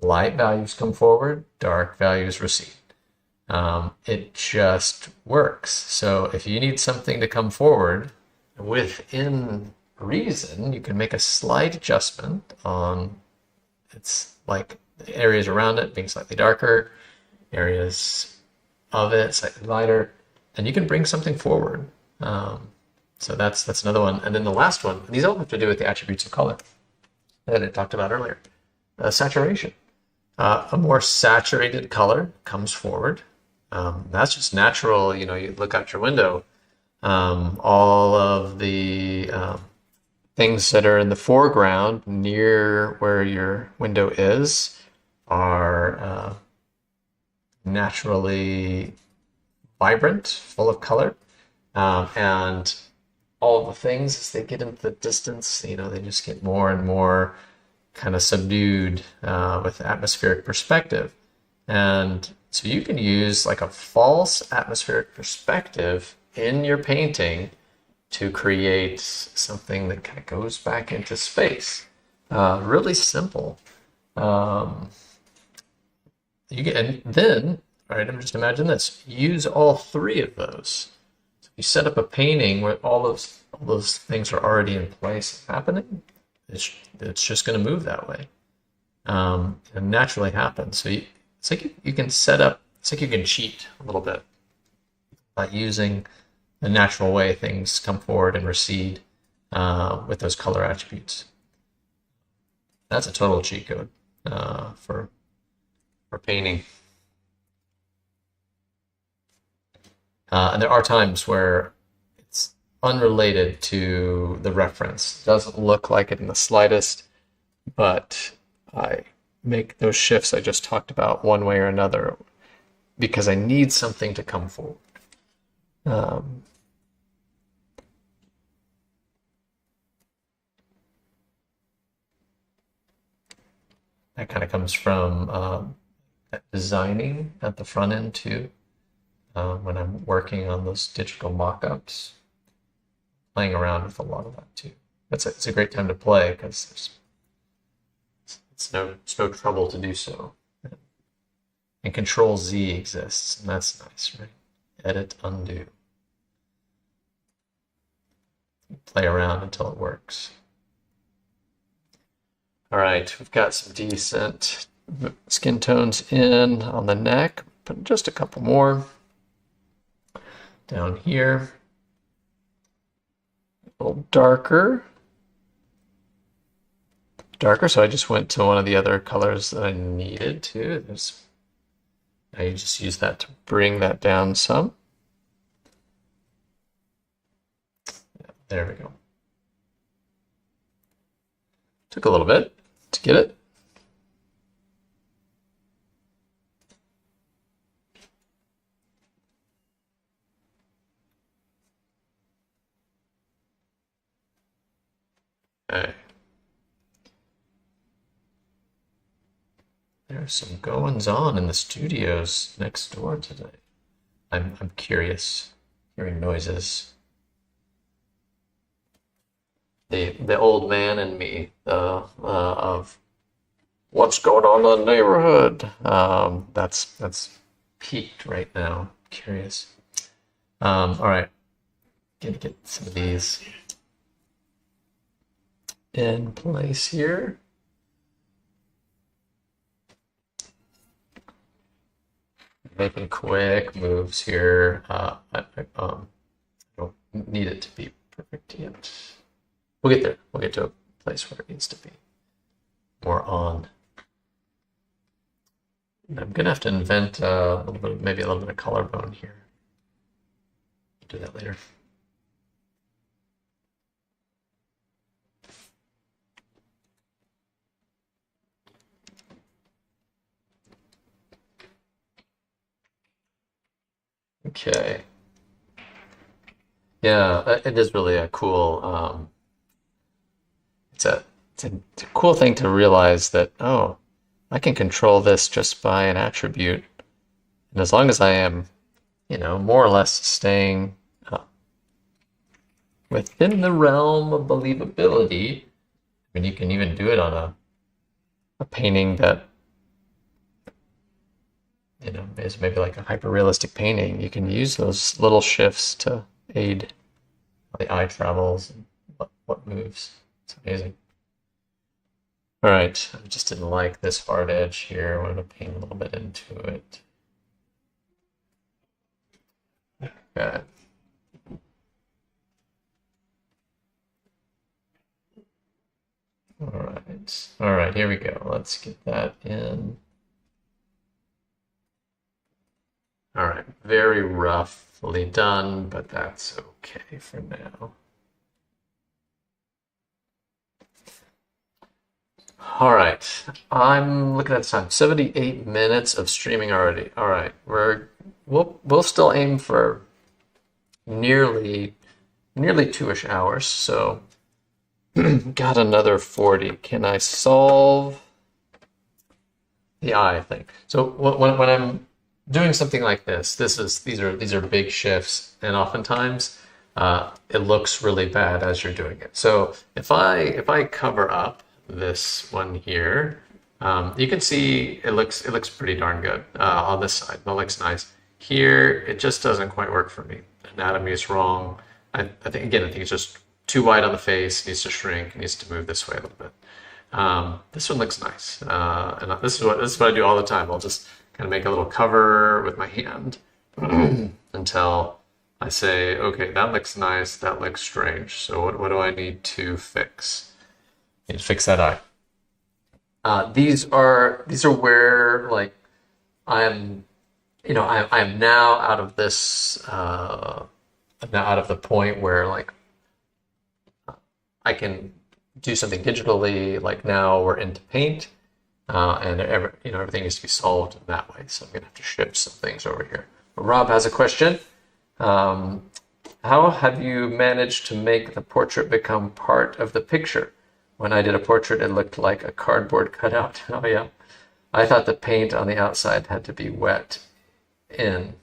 light values come forward, dark values recede. It just works. So if you need something to come forward within reason, you can make a slight adjustment on its like the areas around it being slightly darker, areas of it slightly lighter, and you can bring something forward. So that's another one. And then the last one, these all have to do with the attributes of color that I talked about earlier. Saturation. A more saturated color comes forward. That's just natural. You look out your window, all of the things that are in the foreground near where your window is are naturally vibrant, full of color, and all of the things as they get into the distance, they just get more and more kind of subdued with atmospheric perspective. And so you can use like a false atmospheric perspective in your painting to create something that kind of goes back into space. Really simple. And then, all right, just imagine this. Use all three of those. So you set up a painting where all those things are already in place happening. It's just going to move that way. It naturally happens. So it's like you can set up, it's like you can cheat a little bit by using the natural way things come forward and recede with those color attributes. That's a total cheat code for painting. And there are times where it's unrelated to the reference. It doesn't look like it in the slightest, but I make those shifts I just talked about one way or another because I need something to come forward. That kind of comes from designing at the front end too. When I'm working on those digital mock-ups, playing around with a lot of that too. It's a great time to play because it's no trouble to do so. And Control Z exists, and that's nice, right? Edit, undo. Play around until it works. All right, we've got some decent skin tones in on the neck, but just a couple more down here. A little darker. Darker, so I just went to one of the other colors that I needed to. Now you just use that to bring that down some. There we go. Took a little bit to get it. Okay. There's some goings on in the studios next door today. I'm curious, hearing noises. The old man in me of what's going on in the neighborhood. That's peaked right now. Curious. All right, gonna get some of these in place here. Making quick moves here. I don't need it to be perfect yet. We'll get there. We'll get to a place where it needs to be more on. I'm gonna have to invent a little bit, maybe a little bit of collarbone here. I'll do that later. Okay. Yeah, it is really a cool. It's a cool thing to realize that, oh, I can control this just by an attribute, and as long as I am, more or less staying within the realm of believability. I mean, you can even do it on a painting that is maybe like a hyper-realistic painting. You can use those little shifts to aid the eye travels and what moves. It's amazing. All right, I just didn't like this hard edge here. I wanted to paint a little bit into it. Okay. All right, here we go. Let's get that in. All right, very roughly done, but that's okay for now. All right, I'm looking at the time. 78 minutes of streaming already. All right, we'll still aim for nearly 2-ish hours. So got another 40. Can I solve the eye thing? So when I'm doing something like this, these are big shifts, and oftentimes it looks really bad as you're doing it. So if I cover up this one here, you can see it looks pretty darn good on this side. That looks nice. Here, it just doesn't quite work for me. Anatomy is wrong. I think it's just too wide on the face. It needs to shrink. It needs to move this way a little bit. This one looks nice, and this is what I do all the time. I'll just kind of make a little cover with my hand until I say, okay, that looks nice. That looks strange. So what do I need to fix? I need to fix that eye. These are where, like, I'm now out of this. I'm now out of the point where, like, I can do something digitally. Like, now we're into Paint, and everything needs to be solved in that way. So I'm gonna have to shift some things over here. But Rob has a question. How have you managed to make the portrait become part of the picture? When I did a portrait, it looked like a cardboard cutout. Oh yeah, I thought the paint on the outside had to be wet in.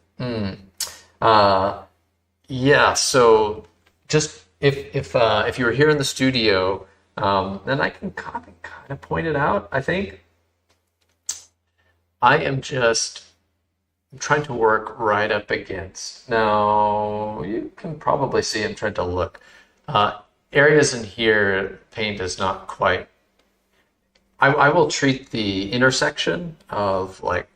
Yeah. So just if you were here in the studio, then I can kind of point it out. I think I am just trying to work right up against. Now you can probably see I'm trying to look. Areas in here, paint is not quite. I will treat the intersection of, like,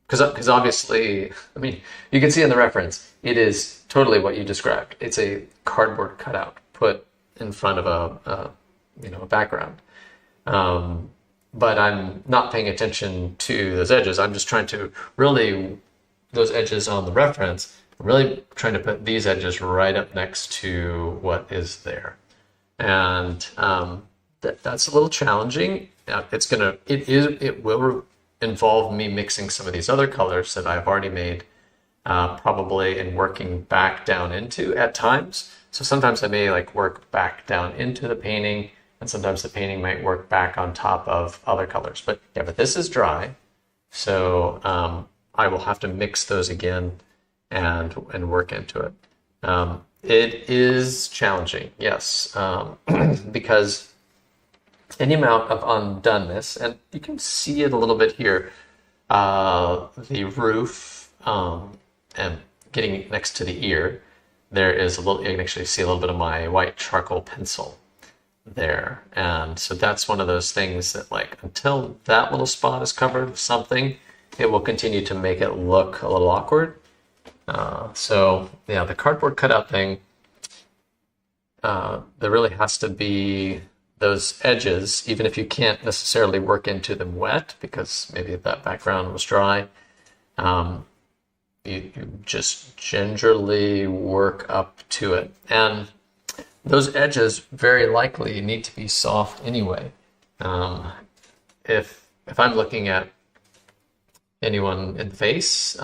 because obviously, I mean, you can see in the reference, it is totally what you described. It's a cardboard cutout put in front of a background. Um, but I'm not paying attention to those edges. I'm just trying to really, those edges on the reference, I'm really trying to put these edges right up next to what is there. And that's a little challenging. It will involve me mixing some of these other colors that I've already made, probably, and working back down into at times. So sometimes I may like work back down into the painting, and sometimes the painting might work back on top of other colors. But yeah, but this is dry, so I will have to mix those again and work into it. It is challenging, yes, because any amount of undoneness, and you can see it a little bit here, the roof and getting next to the ear, there is a little, you can actually see a little bit of my white charcoal pencil there. And so that's one of those things that, like, until that little spot is covered with something, it will continue to make it look a little awkward. So yeah, the cardboard cutout thing, there really has to be those edges, even if you can't necessarily work into them wet, because maybe that background was dry. You just gingerly work up to it. And those edges very likely need to be soft anyway. If I'm looking at anyone in the face,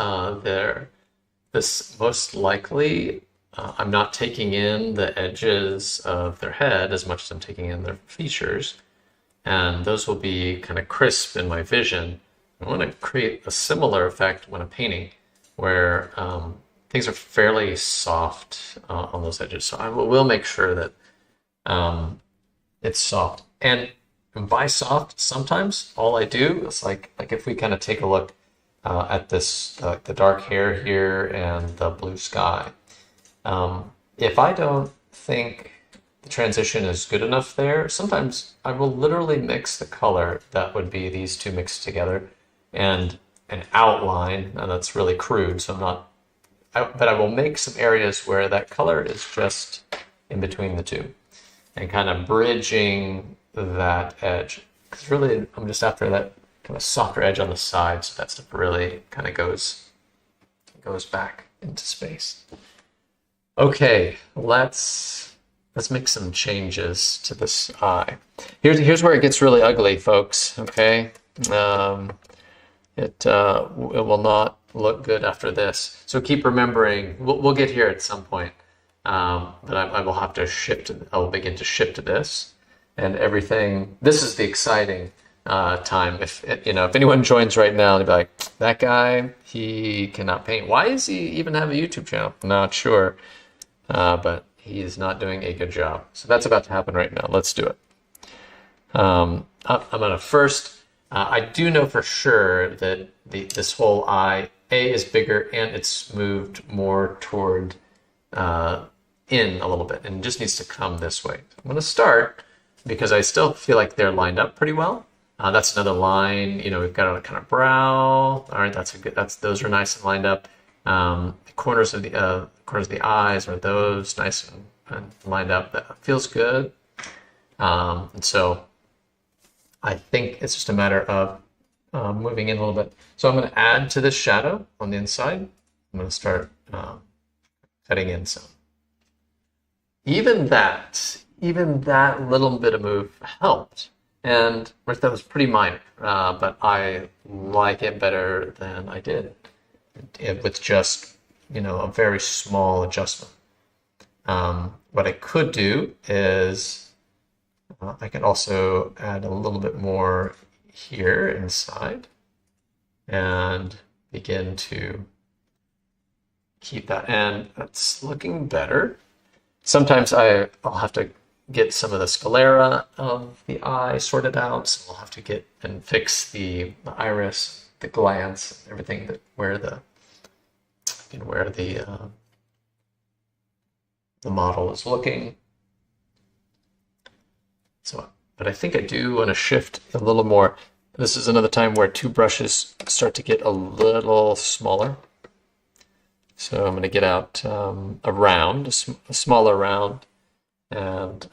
this most likely, I'm not taking in the edges of their head as much as I'm taking in their features, and those will be kind of crisp in my vision. I want to create a similar effect when I'm painting, where things are fairly soft on those edges. So I will make sure that it's soft. And by soft, sometimes all I do is like if we kind of take a look at this, the dark hair here and the blue sky. If I don't think the transition is good enough there, sometimes I will literally mix the color that would be these two mixed together and an outline, and that's really crude, so but I will make some areas where that color is just in between the two and kind of bridging that edge. Because really, I'm just after that kind of softer edge on the side, so that stuff really kind of goes back into space. Okay, let's make some changes to this eye. Here's where it gets really ugly, folks. Okay, it will not look good after this. So keep remembering. We'll get here at some point, but I will have to shift. I will begin to shift this, and everything. This is the exciting time. If anyone joins right now, they'll be like, "That guy, he cannot paint. Why does he even have a YouTube channel?" Not sure. But he is not doing a good job. So that's about to happen right now. Let's do it. I'm gonna first, I do know for sure that this whole eye, A, is bigger and it's moved more toward in a little bit and just needs to come this way. I'm gonna start because I still feel like they're lined up pretty well. That's another line, we've got a kind of brow. All right, those are nice and lined up. The corners of the eyes are those nice and lined up. That feels good. And so I think it's just a matter of moving in a little bit. So I'm going to add to this shadow on the inside. I'm going to start cutting in some. Even that little bit of move helped. And that was pretty minor, but I like it better than I did with just, a very small adjustment. What I could do is I can also add a little bit more here inside and begin to keep that. And that's looking better. Sometimes I'll have to get some of the sclera of the eye sorted out. So we'll have to get and fix the iris, the glance, everything where the model is looking. So, but I think I do want to shift a little more. this is another time where two brushes start to get a little smaller. So I'm going to get out a round, a smaller round, and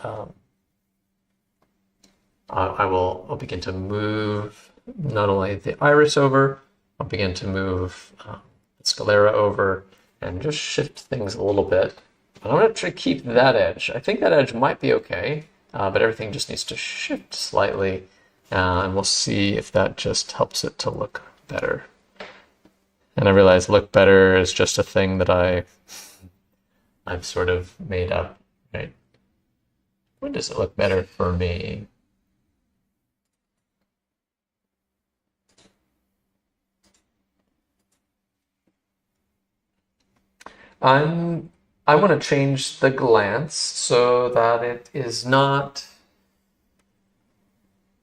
I'll begin to move not only the iris over, I'll begin to move the sclera over and just shift things a little bit. But I'm going to try to keep that edge. I think that edge might be okay, but everything just needs to shift slightly, and we'll see if that just helps it to look better. And I realize look better is just a thing that I've sort of made up, right? When does it look better for me? I want to change the glance so that it is not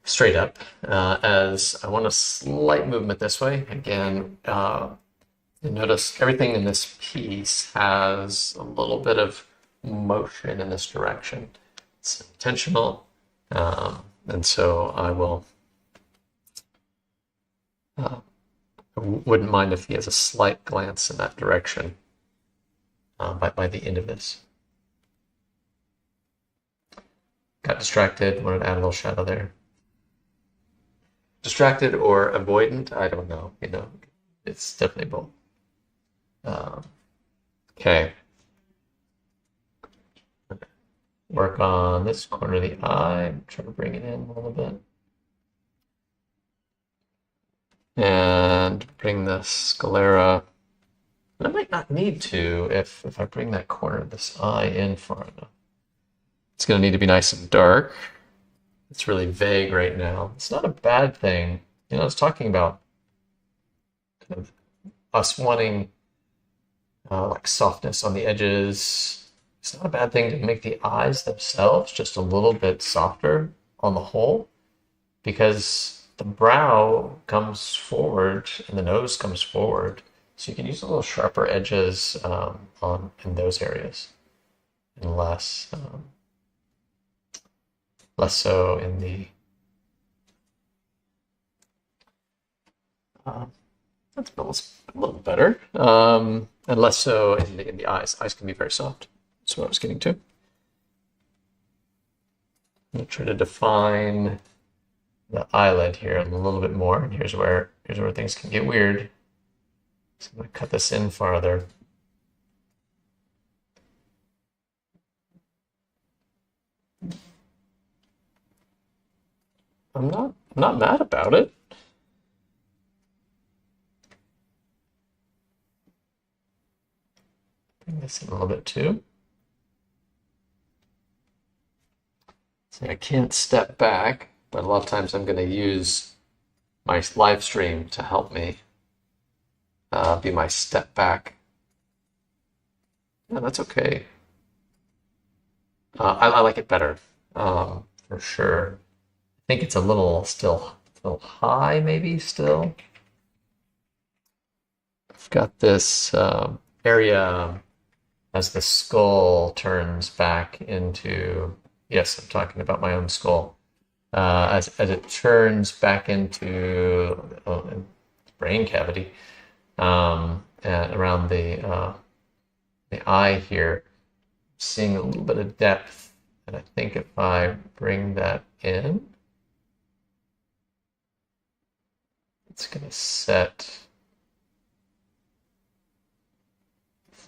straight up, as I want a slight movement this way. Again, you notice everything in this piece has a little bit of motion in this direction. It's intentional, and so I wouldn't mind if he has a slight glance in that direction by the end of this. Got distracted, wanted to add a little shadow there. Distracted or avoidant, I don't know, it's definitely both. Okay. Work on this corner of the eye, try to bring it in a little bit. And bring the sclera. And I might not need to if I bring that corner of this eye in far enough. It's going to need to be nice and dark. It's really vague right now. It's not a bad thing. I was talking about kind of us wanting like softness on the edges. It's not a bad thing to make the eyes themselves just a little bit softer on the whole, because the brow comes forward and the nose comes forward. So you can use a little sharper edges in those areas, and less so in the that's a little better, and less so in the eyes. Eyes can be very soft. That's what I was getting to. I'm going to try to define the eyelid here a little bit more, and here's where things can get weird. So I'm going to cut this in farther. I'm not mad about it. Bring this in a little bit too. See, I can't step back, but a lot of times I'm going to use my live stream to help me be my step back. Yeah, that's okay. I like it better, for sure. I think it's a little high, maybe still. I've got this area as the skull turns back into, yes, I'm talking about my own skull. As it turns back into brain cavity, and around the eye here, seeing a little bit of depth. And I think if I bring that in, it's going to set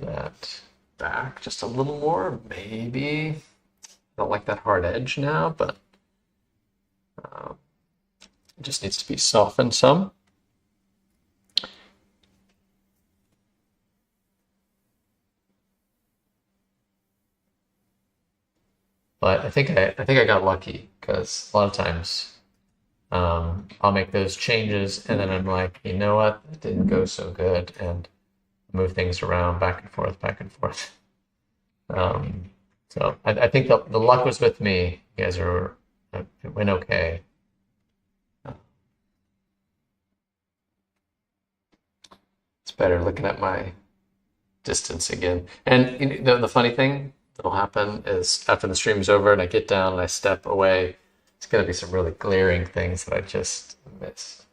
that back just a little more, maybe. I don't like that hard edge now, but it just needs to be softened some. But I think I got lucky, because a lot of times I'll make those changes and then I'm like, you know what, it didn't go so good, and move things around back and forth, back and forth. So I think the luck was with me. You guys it went okay. It's better looking at my distance again. And the funny thing that'll happen is after the stream's over and I get down and I step away, It's going to be some really glaring things that I just missed.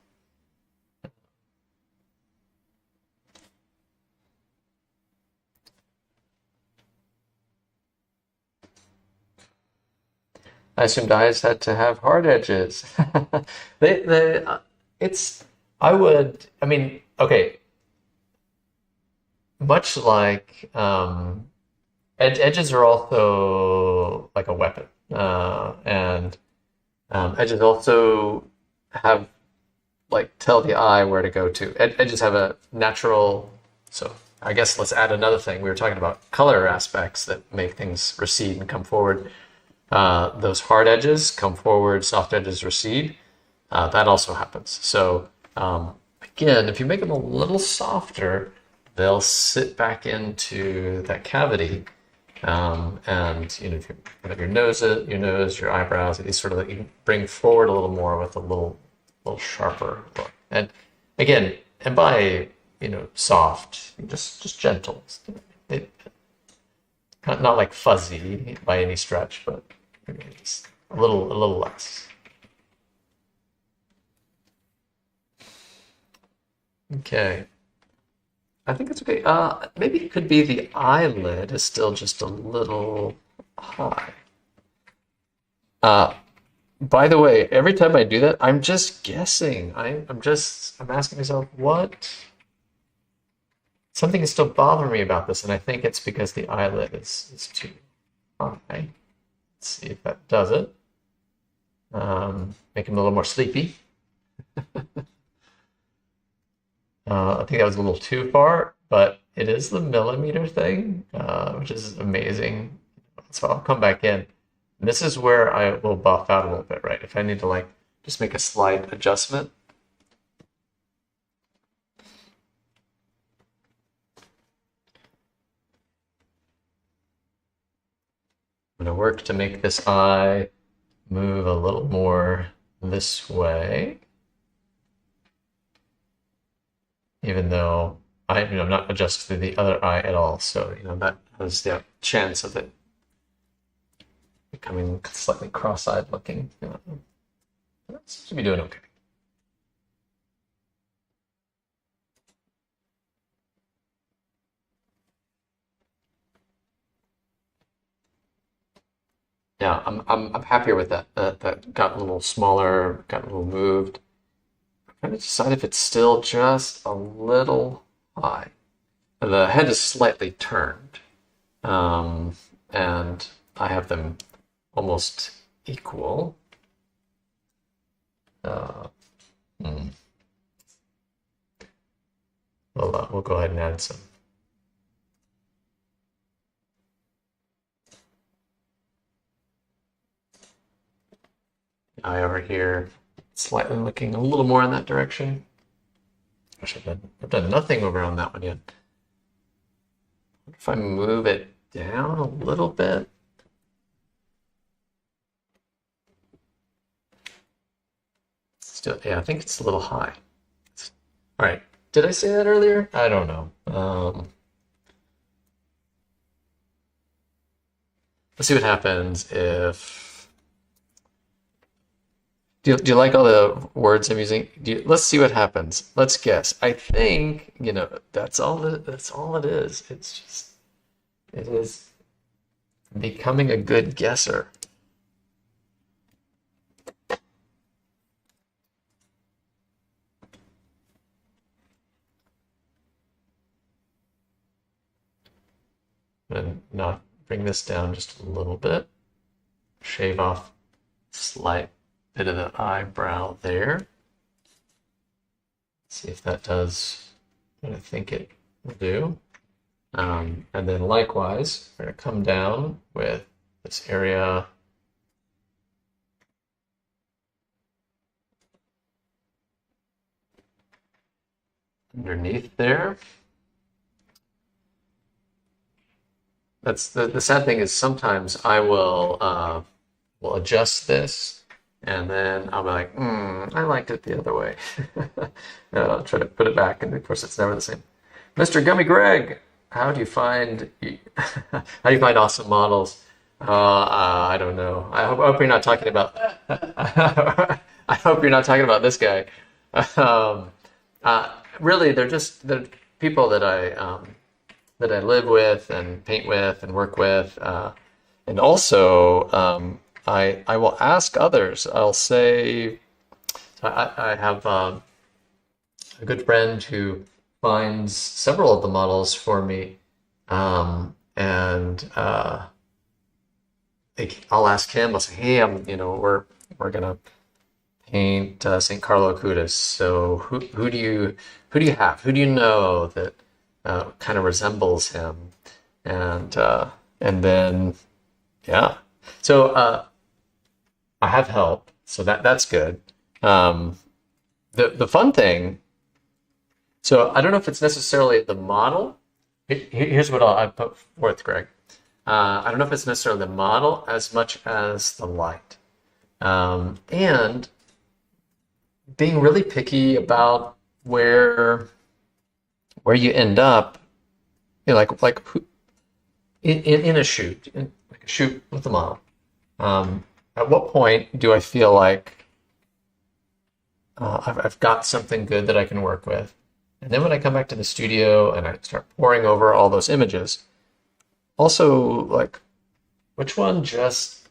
I assumed eyes had to have hard edges. It's, I mean, okay, much like edges are also like a weapon, and edges also have like tell the eye where to go to. Edges have a natural. So I guess let's add another thing. We were talking about color aspects that make things recede and come forward. Those hard edges come forward, soft edges recede. That also happens. So again, if you make them a little softer, they'll sit back into that cavity. And you know, if you have your nose, your eyebrows, these sort of like you bring forward a little more with a little sharper look. And again, and by soft, just gentle. It, not like fuzzy by any stretch, but just a little less. Okay. I think it's okay. Maybe it could be the eyelid is still just a little high. Uh, by the way, every time I do that, I'm just guessing. I'm asking myself, what? Something is still bothering me about this, and I think it's because the eyelid is too high. Let's see if that does it. Make him a little more sleepy. I think that was a little too far, but it is the millimeter thing, which is amazing. So I'll come back in. And this is where I will buff out a little bit, right? If I need to like just make a slight adjustment. I'm going to work to make this eye move a little more this way. Even though I'm not adjusting the other eye at all. So, that has the chance of it becoming slightly cross-eyed looking. That seems to be doing okay. Yeah, I'm happier with that. That got a little smaller, got a little moved. I'm trying to decide if it's still just a little high. The head is slightly turned, and I have them almost equal. Hmm. We'll go ahead and add some. Eye over here, slightly looking a little more in that direction. Gosh, I've done nothing over on that one yet. What if I move it down a little bit? Still, yeah, I think it's a little high. All right, did I say that earlier? I don't know. Let's see what happens if. Do you like all the words I'm using? Let's see what happens. Let's guess. I think, that's all it is. It is becoming a good guesser. And now bring this down just a little bit. Shave off slight bit of the eyebrow there. See if that does what I think it will do. And then likewise, we're going to come down with this area underneath there. That's the sad thing is sometimes I will adjust this. And then I'll be like, I liked it the other way. And I'll try to put it back, and of course it's never the same. Mr. Gummy Greg, how do you find awesome models? I don't know. I hope you're not talking about. I hope you're not talking about this guy. Um, really, they're people that I live with and paint with and work with, and also I will ask others. I'll say I have a good friend who finds several of the models for me, and I'll ask him. I'll say, "Hey, we're gonna paint Saint Carlo Acutis. So who do you have? Who do you know that kind of resembles him?" And then yeah, so I have help, so that's good. Um, the fun thing. So I don't know if it's necessarily the model. Here's what I put forth, Greg. I don't know if it's necessarily the model as much as the light. And being really picky about where you end up, like who, in a shoot, like a shoot with the model. At what point do I feel like I've got something good that I can work with? And then when I come back to the studio and I start poring over all those images, also like which one just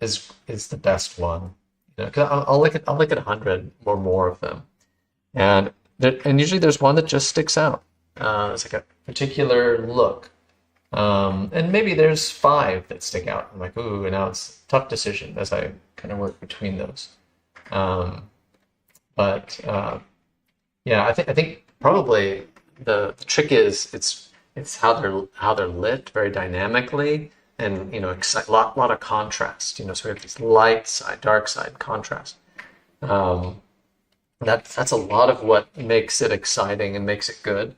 is the best one? You know, 'cause I'll look at 100 or more of them, and and usually there's one that just sticks out. It's like a particular look, and maybe there's five that stick out. I'm like, ooh, and now it's a tough decision as I kind of work between those. Um, but yeah, I think probably the trick is it's how they're lit very dynamically, and lot of contrast. So we have this light side, dark side contrast. Um, that's a lot of what makes it exciting and makes it good,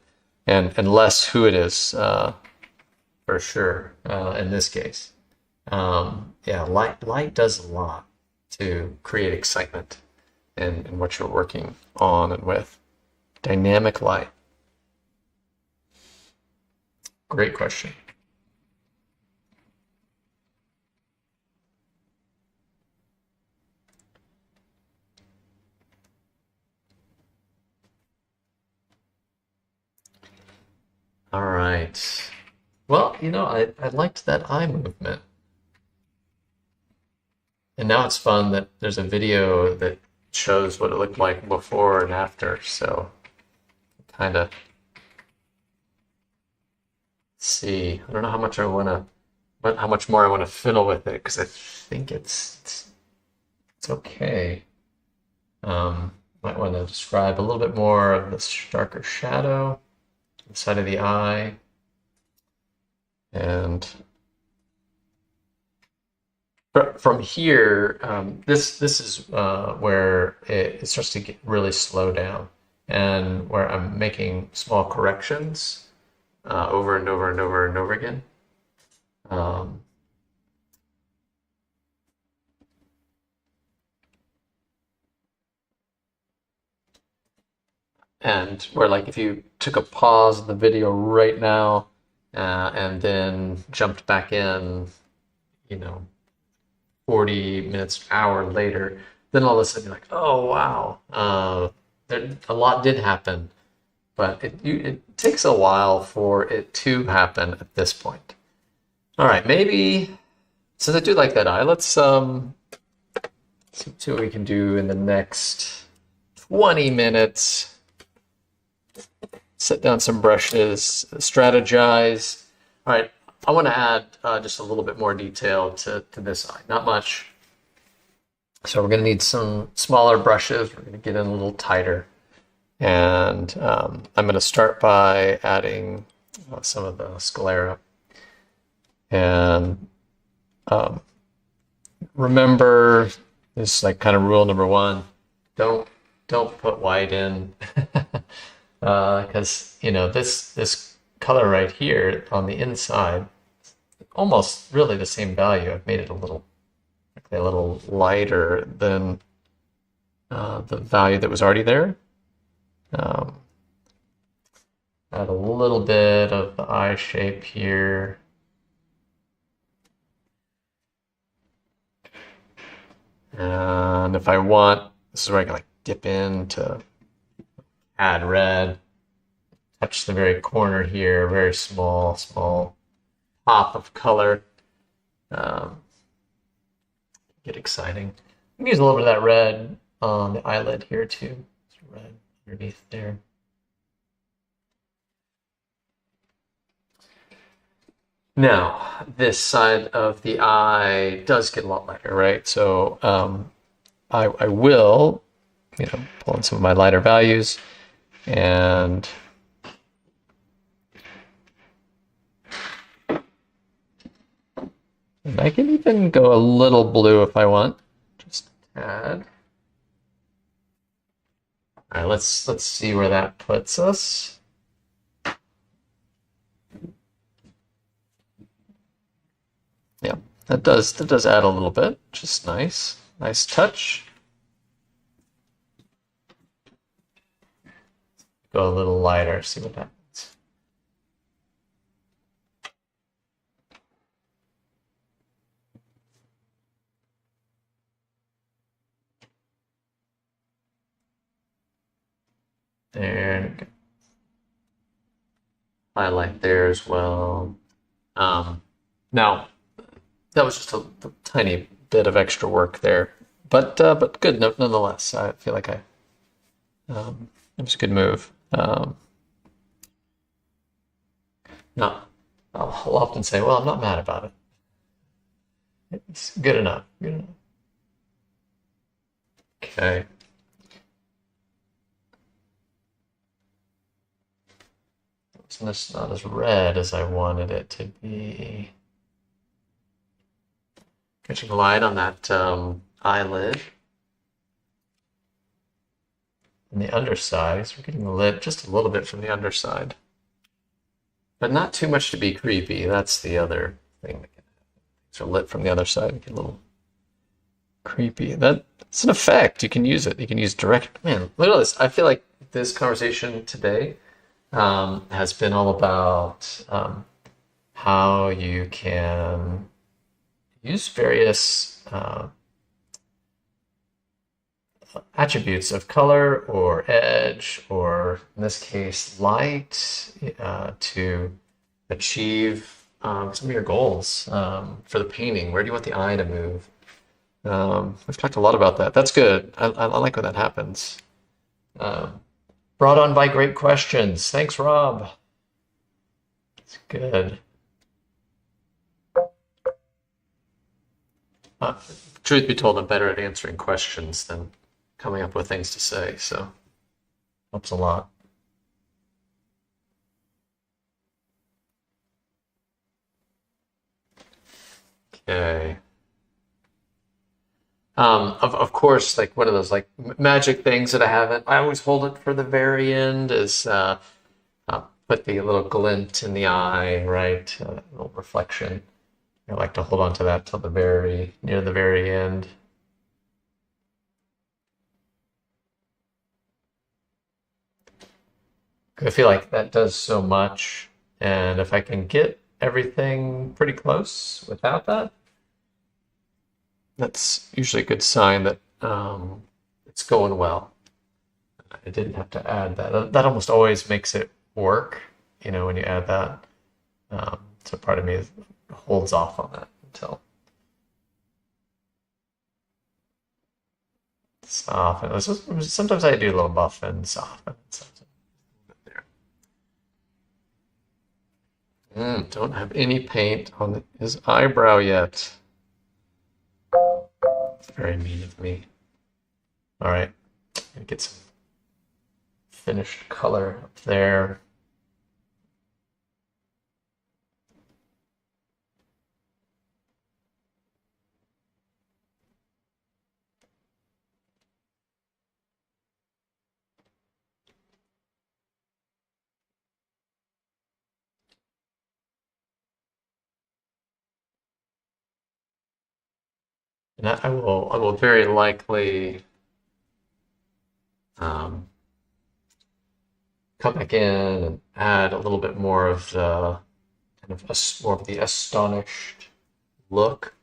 and less who it is, for sure, in this case. Yeah, light does a lot to create excitement in what you're working on and with. Dynamic light. Great question. All right. Well, I liked that eye movement. And now it's fun that there's a video that shows what it looked like before and after. So kind of see. I don't know how much how much more I want to fiddle with it because I think it's okay. Might want to describe a little bit more of this darker shadow inside of the eye, and from here, this is where it starts to get really slow down, and where I'm making small corrections over and over and over and over again. Um, and where like if you took a pause in the video right now and then jumped back in, you know, 40 minutes, hour later, then all of a sudden you're like, oh wow, a lot did happen, but it takes a while for it to happen at this point. All right, maybe since I do like that eye, let's see what we can do in the next 20 minutes. Set down some brushes, strategize. All right, I want to add just a little bit more detail to this eye, not much. So we're going to need some smaller brushes. We're going to get in a little tighter. And I'm going to start by adding some of the sclera. And remember, this is like kind of rule number one: don't put white in, because this color right here on the inside, almost really the same value. I've made it a little lighter than the value that was already there. Add a little bit of the eye shape here. And if I want, this is where I can like dip in to add red, touch the very corner here, very small pop of color. Um, get exciting. I can use a little bit of that red on the eyelid here too. It's red underneath there. Now, this side of the eye does get a lot lighter, right? So I will, pull in some of my lighter values and I can even go a little blue if I want, just a tad. All right, let's see where that puts us. Yeah, that does add a little bit, just nice. Nice touch. Go a little lighter, see what happens. There we go. Highlight there as well. Now, that was just a tiny bit of extra work there, but good nonetheless. I feel like it was a good move. No, I'll often say, well, I'm not mad about it. It's good enough. Good enough. Okay. It's not as red as I wanted it to be. Catching light on that eyelid. And the underside, so we're getting the lid just a little bit from the underside. But not too much to be creepy. That's the other thing that can happen. Things are lit from the other side and get a little creepy. That's an effect. You can use it. You can use direct. Man, look at this. I feel like this conversation today has been all about how you can use various attributes of color or edge, or in this case, light, to achieve some of your goals for the painting. Where do you want the eye to move? We've talked a lot about that. That's good. I like when that happens. Brought on by great questions. Thanks, Rob. It's good. Truth be told, I'm better at answering questions than coming up with things to say, so helps a lot. Okay. Of course, like one of those like magic things that I always hold it for the very end is put the little glint in the eye, right? Little reflection. I like to hold on to that till near the very end. I feel like that does so much, and if I can get everything pretty close without that, that's usually a good sign that it's going well. I didn't have to add that. That almost always makes it work, when you add that. So part of me holds off on that until soften. Sometimes I do a little buff and soften. There. Don't have any paint on his eyebrow yet. It's very mean of me. All right, get some finished color up there. And I will very likely come back in and add a little bit more of the more of the astonished look.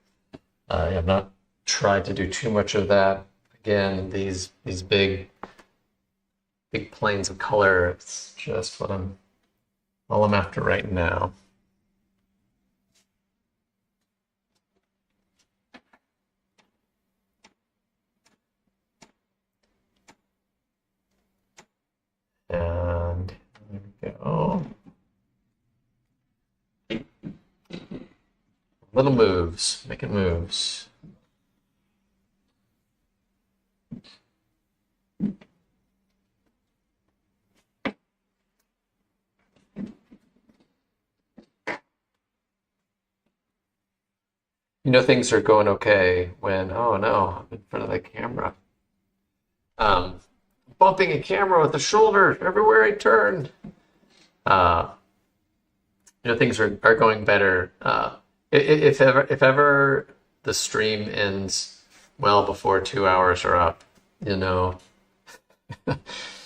I'm not try to do too much of that. Again, these big planes of color, it's just what all I'm after right now. And there we go. Little moves, making moves. You know things are going okay when, oh no, I'm in front of the camera. Bumping a camera with the shoulder everywhere I turn. Uh, things are going better. If ever the stream ends well before 2 hours are up,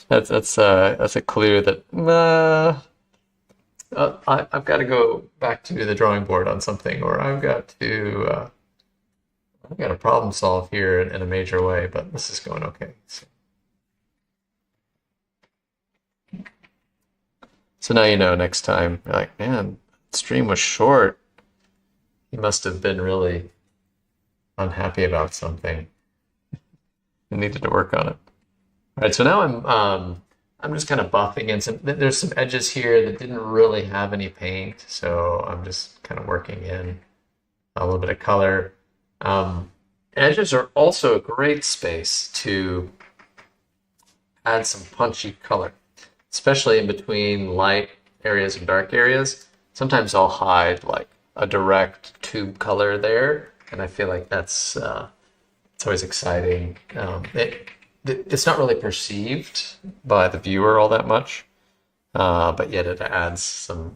that's a clue that I've got to go back to the drawing board on something, or I've got to problem solve here in a major way. But this is going okay. So now you know. Next time you're like, man, the stream was short. He must have been really unhappy about something and needed to work on it. All right, so now I'm just kind of buffing in there's some edges here that didn't really have any paint, so I'm just kind of working in a little bit of color. Edges are also a great space to add some punchy color, especially in between light areas and dark areas. Sometimes I'll hide like a direct tube color there, and I feel like it's always exciting. It's not really perceived by the viewer all that much, but yet it adds some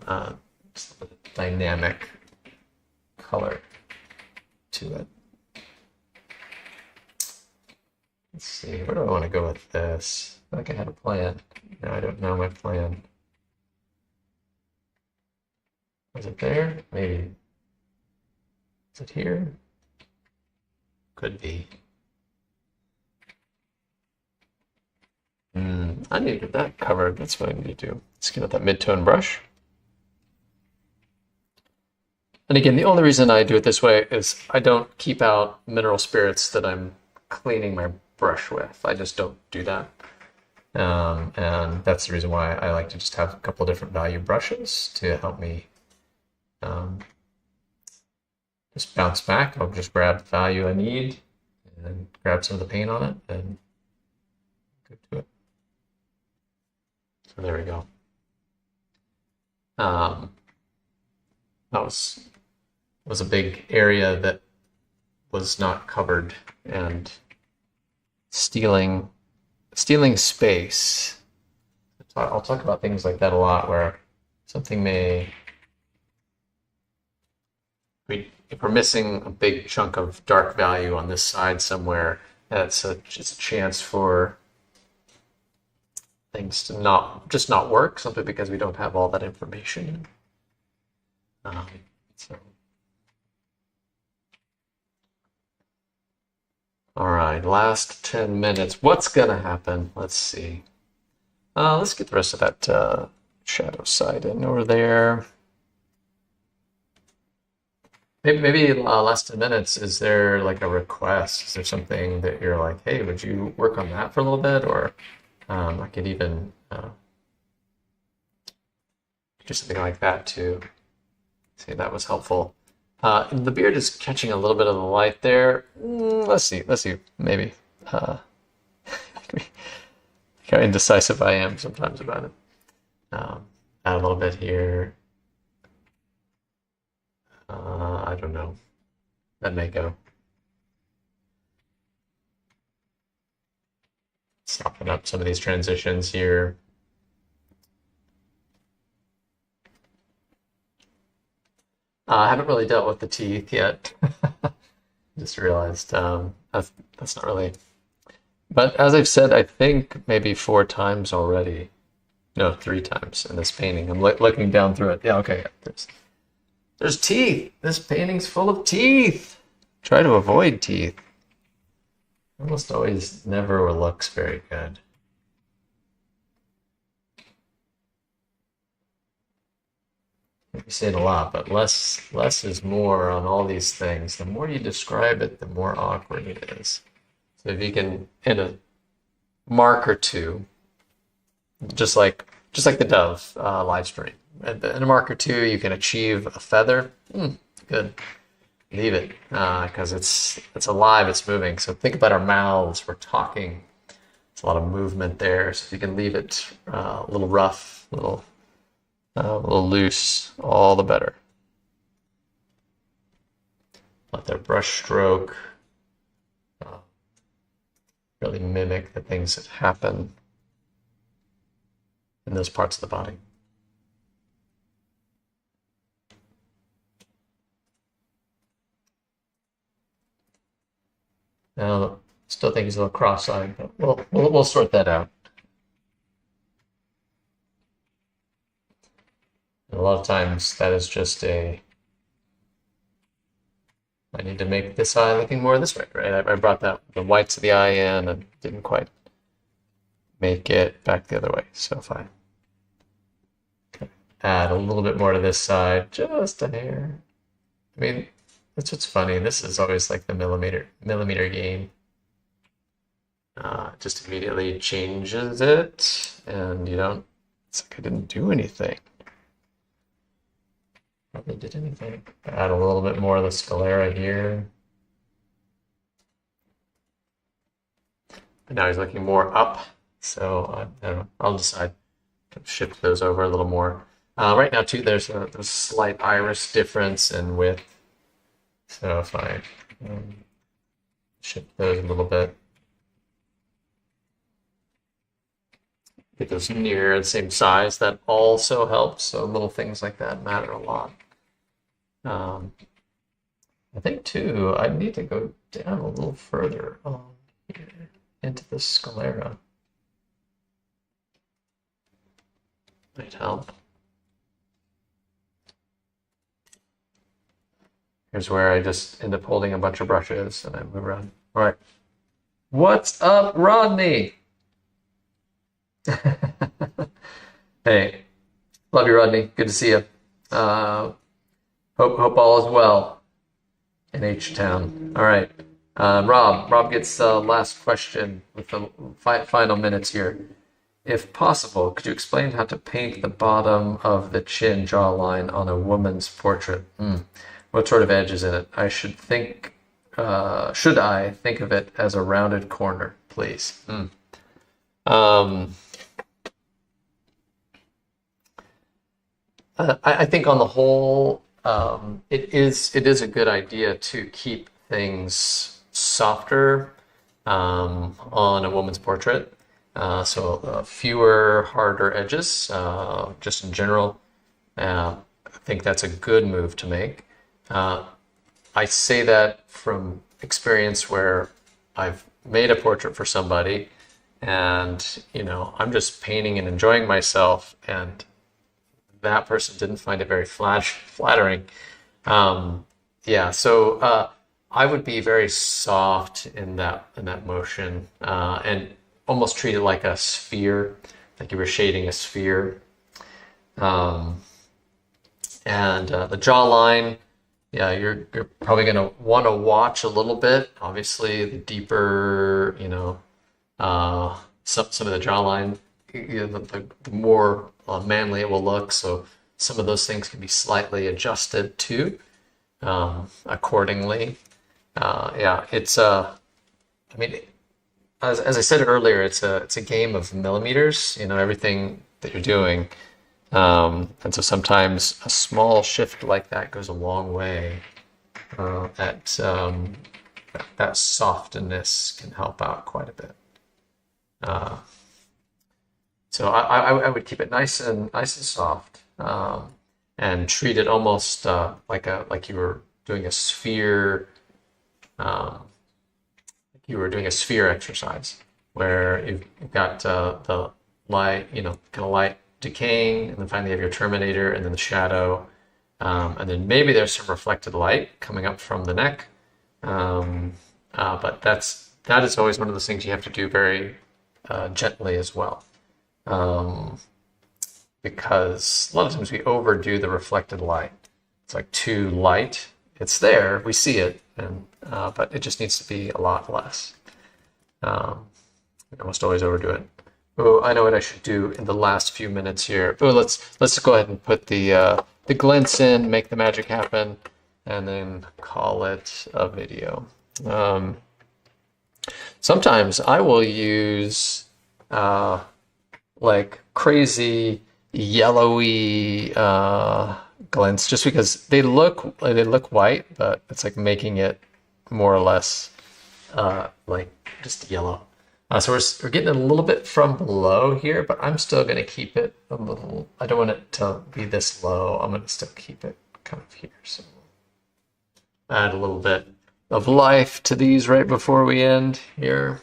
dynamic color to it. Let's see, where do I want to go with this? I think I had a plan. No, I don't know my plan. Was it there? Maybe. Is it here? Could be. I need to get that covered. That's what I need to do. Let's get out that mid-tone brush. And again, the only reason I do it this way is I don't keep out mineral spirits that I'm cleaning my brush with. I just don't do that. And that's the reason why I like to just have a couple of different value brushes to help me just bounce back. I'll just grab the value I need and grab some of the paint on it and go to it. So there we go. That was a big area that was not covered, and stealing space. I'll talk about things like that a lot, where something if we're missing a big chunk of dark value on this side somewhere, it's a chance for things to not work, simply because we don't have all that information. All right, last 10 minutes. What's gonna happen? Let's see. Let's get the rest of that shadow side in over there. Maybe last 10 minutes, is there like a request? Is there something that you're like, hey, would you work on that for a little bit? Or I could even do something like that too. See, that was helpful. The beard is catching a little bit of the light there. Let's see, maybe. How indecisive I am sometimes about it. Add a little bit here. I don't know. That may go. Soften up some of these transitions here. I haven't really dealt with the teeth yet. Just realized that's not really. But as I've said, I think maybe 4 times already. No, 3 times in this painting. I'm looking down through it. Yeah, okay. There's teeth. This painting's full of teeth. Try to avoid teeth. almost always never looks very good. You say it a lot, but less is more on all these things. The more you describe it, the more awkward it is. So if you can, in a mark or two, just like the Dove live stream, in a mark or two, you can achieve a feather. Good. Leave it because it's alive, it's moving. So think about our mouths. We're talking. There's a lot of movement there. So if you can leave it a little rough, a little loose, all the better. Let their brush stroke really mimic the things that happen in those parts of the body. Now, still think he's a little cross-eyed, but we'll sort that out. And a lot of times that is just I need to make this eye looking more this way, right? I brought the whites of the eye in and didn't quite make it back the other way. So if I add a little bit more to this side, just a hair. I mean, that's what's funny. This is always like the millimeter game. Just immediately changes it, and it's like I didn't do anything. Probably did anything. Add a little bit more of the sclera here. And now he's looking more up, so I don't know. I'll decide to shift those over a little more. Right now, too, there's a slight iris difference in width. So if I shift those a little bit, get those near the same size, that also helps. So little things like that matter a lot. I think, too, I need to go down a little further here into the sclera. Might help. Here's where I just end up holding a bunch of brushes and I move around. All right. What's up, Rodney? Hey, love you, Rodney. Good to see you. Hope all is well in H-Town. All right. Rob gets the last question with the final minutes here. If possible, could you explain how to paint the bottom of the chin jawline on a woman's portrait? What sort of edge is in it? Should I think of it as a rounded corner, please? I think on the whole, it is a good idea to keep things softer on a woman's portrait. So fewer, harder edges, just in general. I think that's a good move to make. I say that from experience where I've made a portrait for somebody and, I'm just painting and enjoying myself, and that person didn't find it very flattering. So I would be very soft in that motion, and almost treat it like a sphere, like you were shading a sphere. And the jawline, you're probably going to want to watch a little bit. Obviously, the deeper, some of the jawline, the more manly it will look. So some of those things can be slightly adjusted too, accordingly. It's I mean, as I said earlier, it's a game of millimeters. Everything that you're doing. And so sometimes a small shift like that goes a long way. That softness can help out quite a bit. So I would keep it nice and soft, and treat it almost like you were doing a sphere. You were doing a sphere exercise where you've got the light, kind of light decaying, and then finally you have your terminator, and then the shadow, and then maybe there's some reflected light coming up from the neck, but that's that is always one of those things you have to do very gently as well. Um, because a lot of times we overdo the reflected light. It's like too light. It's there, we see it, and but it just needs to be a lot less. I almost always overdo it. Oh, I know what I should do in the last few minutes here. Oh, let's go ahead and put the glints in, make the magic happen, and then call it a video. Sometimes I will use like crazy yellowy glints just because they look white, but it's like making it more or less like just yellow. So we're getting it a little bit from below here, but I'm still going to keep it a little. I don't want it to be this low. I'm going to still keep it kind of here. So add a little bit of life to these right before we end here.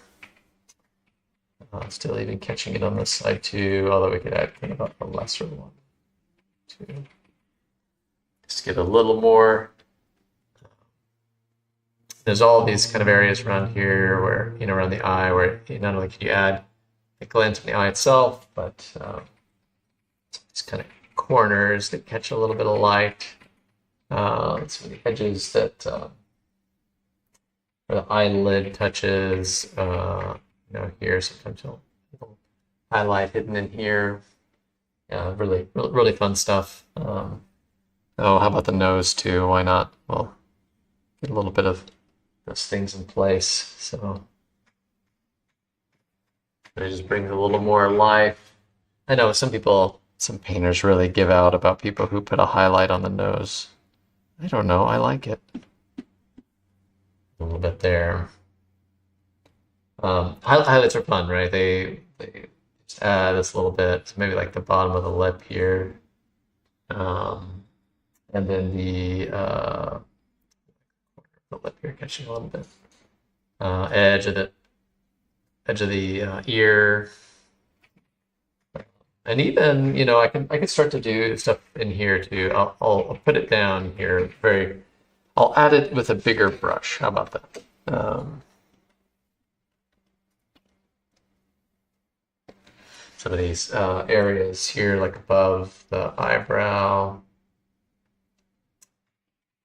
Still even catching it on this side too, although we could add kind of a lesser one too. Just get a little more. There's all these kind of areas around here where, around the eye, where not only can you add the glint in the eye itself, but these kind of corners that catch a little bit of light. Some of the edges that where the eyelid touches, here sometimes a little highlight hidden in here. Yeah, really fun stuff. Oh, how about the nose too? Why not? Well, get a little bit of those things in place. So it just brings a little more life. I know some painters really give out about people who put a highlight on the nose. I don't know, I like it. A little bit there. Highlights are fun, right? They just add this little bit, maybe like the bottom of the lip here. And then the lip here catching a little bit. Edge of the ear. And even, I can start to do stuff in here too. I'll put it down here I'll add it with a bigger brush. How about that? Some of these areas here, like above the eyebrow.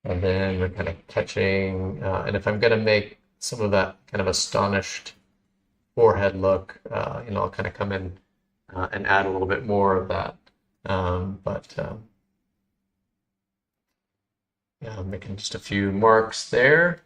And then we're kind of touching, and if I'm going to make some of that kind of astonished forehead look, I'll kind of come in and add a little bit more of that. Yeah, I'm making just a few marks there.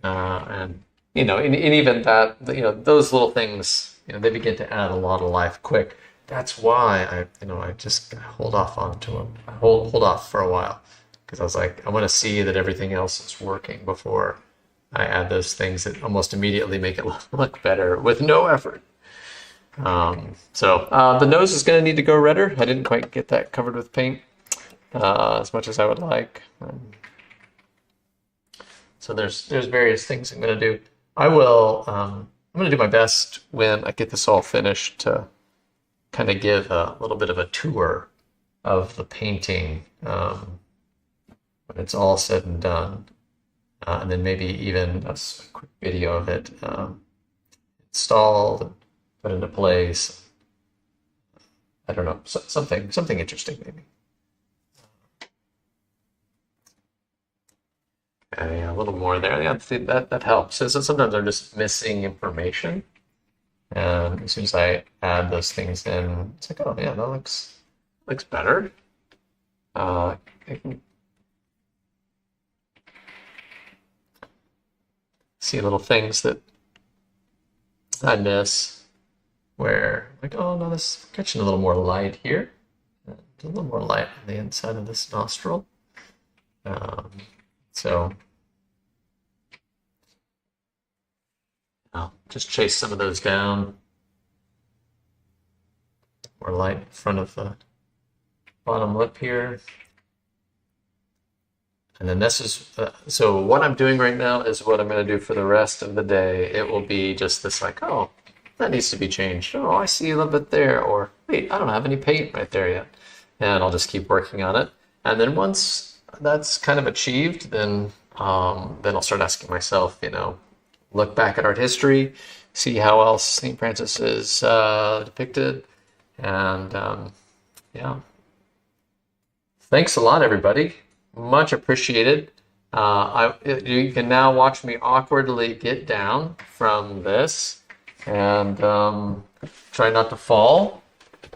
And even that, those little things, they begin to add a lot of life quick. That's why I just hold off onto them. I hold off for a while. Because I was like, I want to see that everything else is working before I add those things that almost immediately make it look better with no effort. The nose is going to need to go redder. I didn't quite get that covered with paint as much as I would like. So there's various things I'm going to do. I'm going to do my best when I get this all finished to kind of give a little bit of a tour of the painting. When it's all said and done, and then maybe even a quick video of it installed and put into place. I don't know, something interesting maybe. Okay, a little more there. Yeah, that helps. So sometimes I'm just missing information, and as soon as I add those things in, it's like, oh yeah, that looks better. I can see little things that I miss where like, oh no, this is catching a little more light here. A little more light on the inside of this nostril. So I'll just chase some of those down. More light in front of the bottom lip here. And then this is, so what I'm doing right now is what I'm going to do for the rest of the day. It will be just this like, oh, that needs to be changed. Oh, I see a little bit there. Or, wait, I don't have any paint right there yet. And I'll just keep working on it. And then once that's kind of achieved, then I'll start asking myself, look back at art history, see how else St. Francis is depicted, and yeah. Thanks a lot, everybody. Much appreciated. You can now watch me awkwardly get down from this and try not to fall.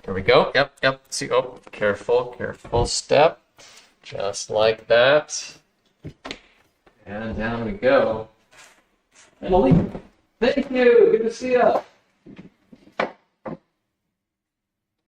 Here we go. Yep. See, oh, careful step. Just like that. And down we go. Emily, thank you. Good to see you.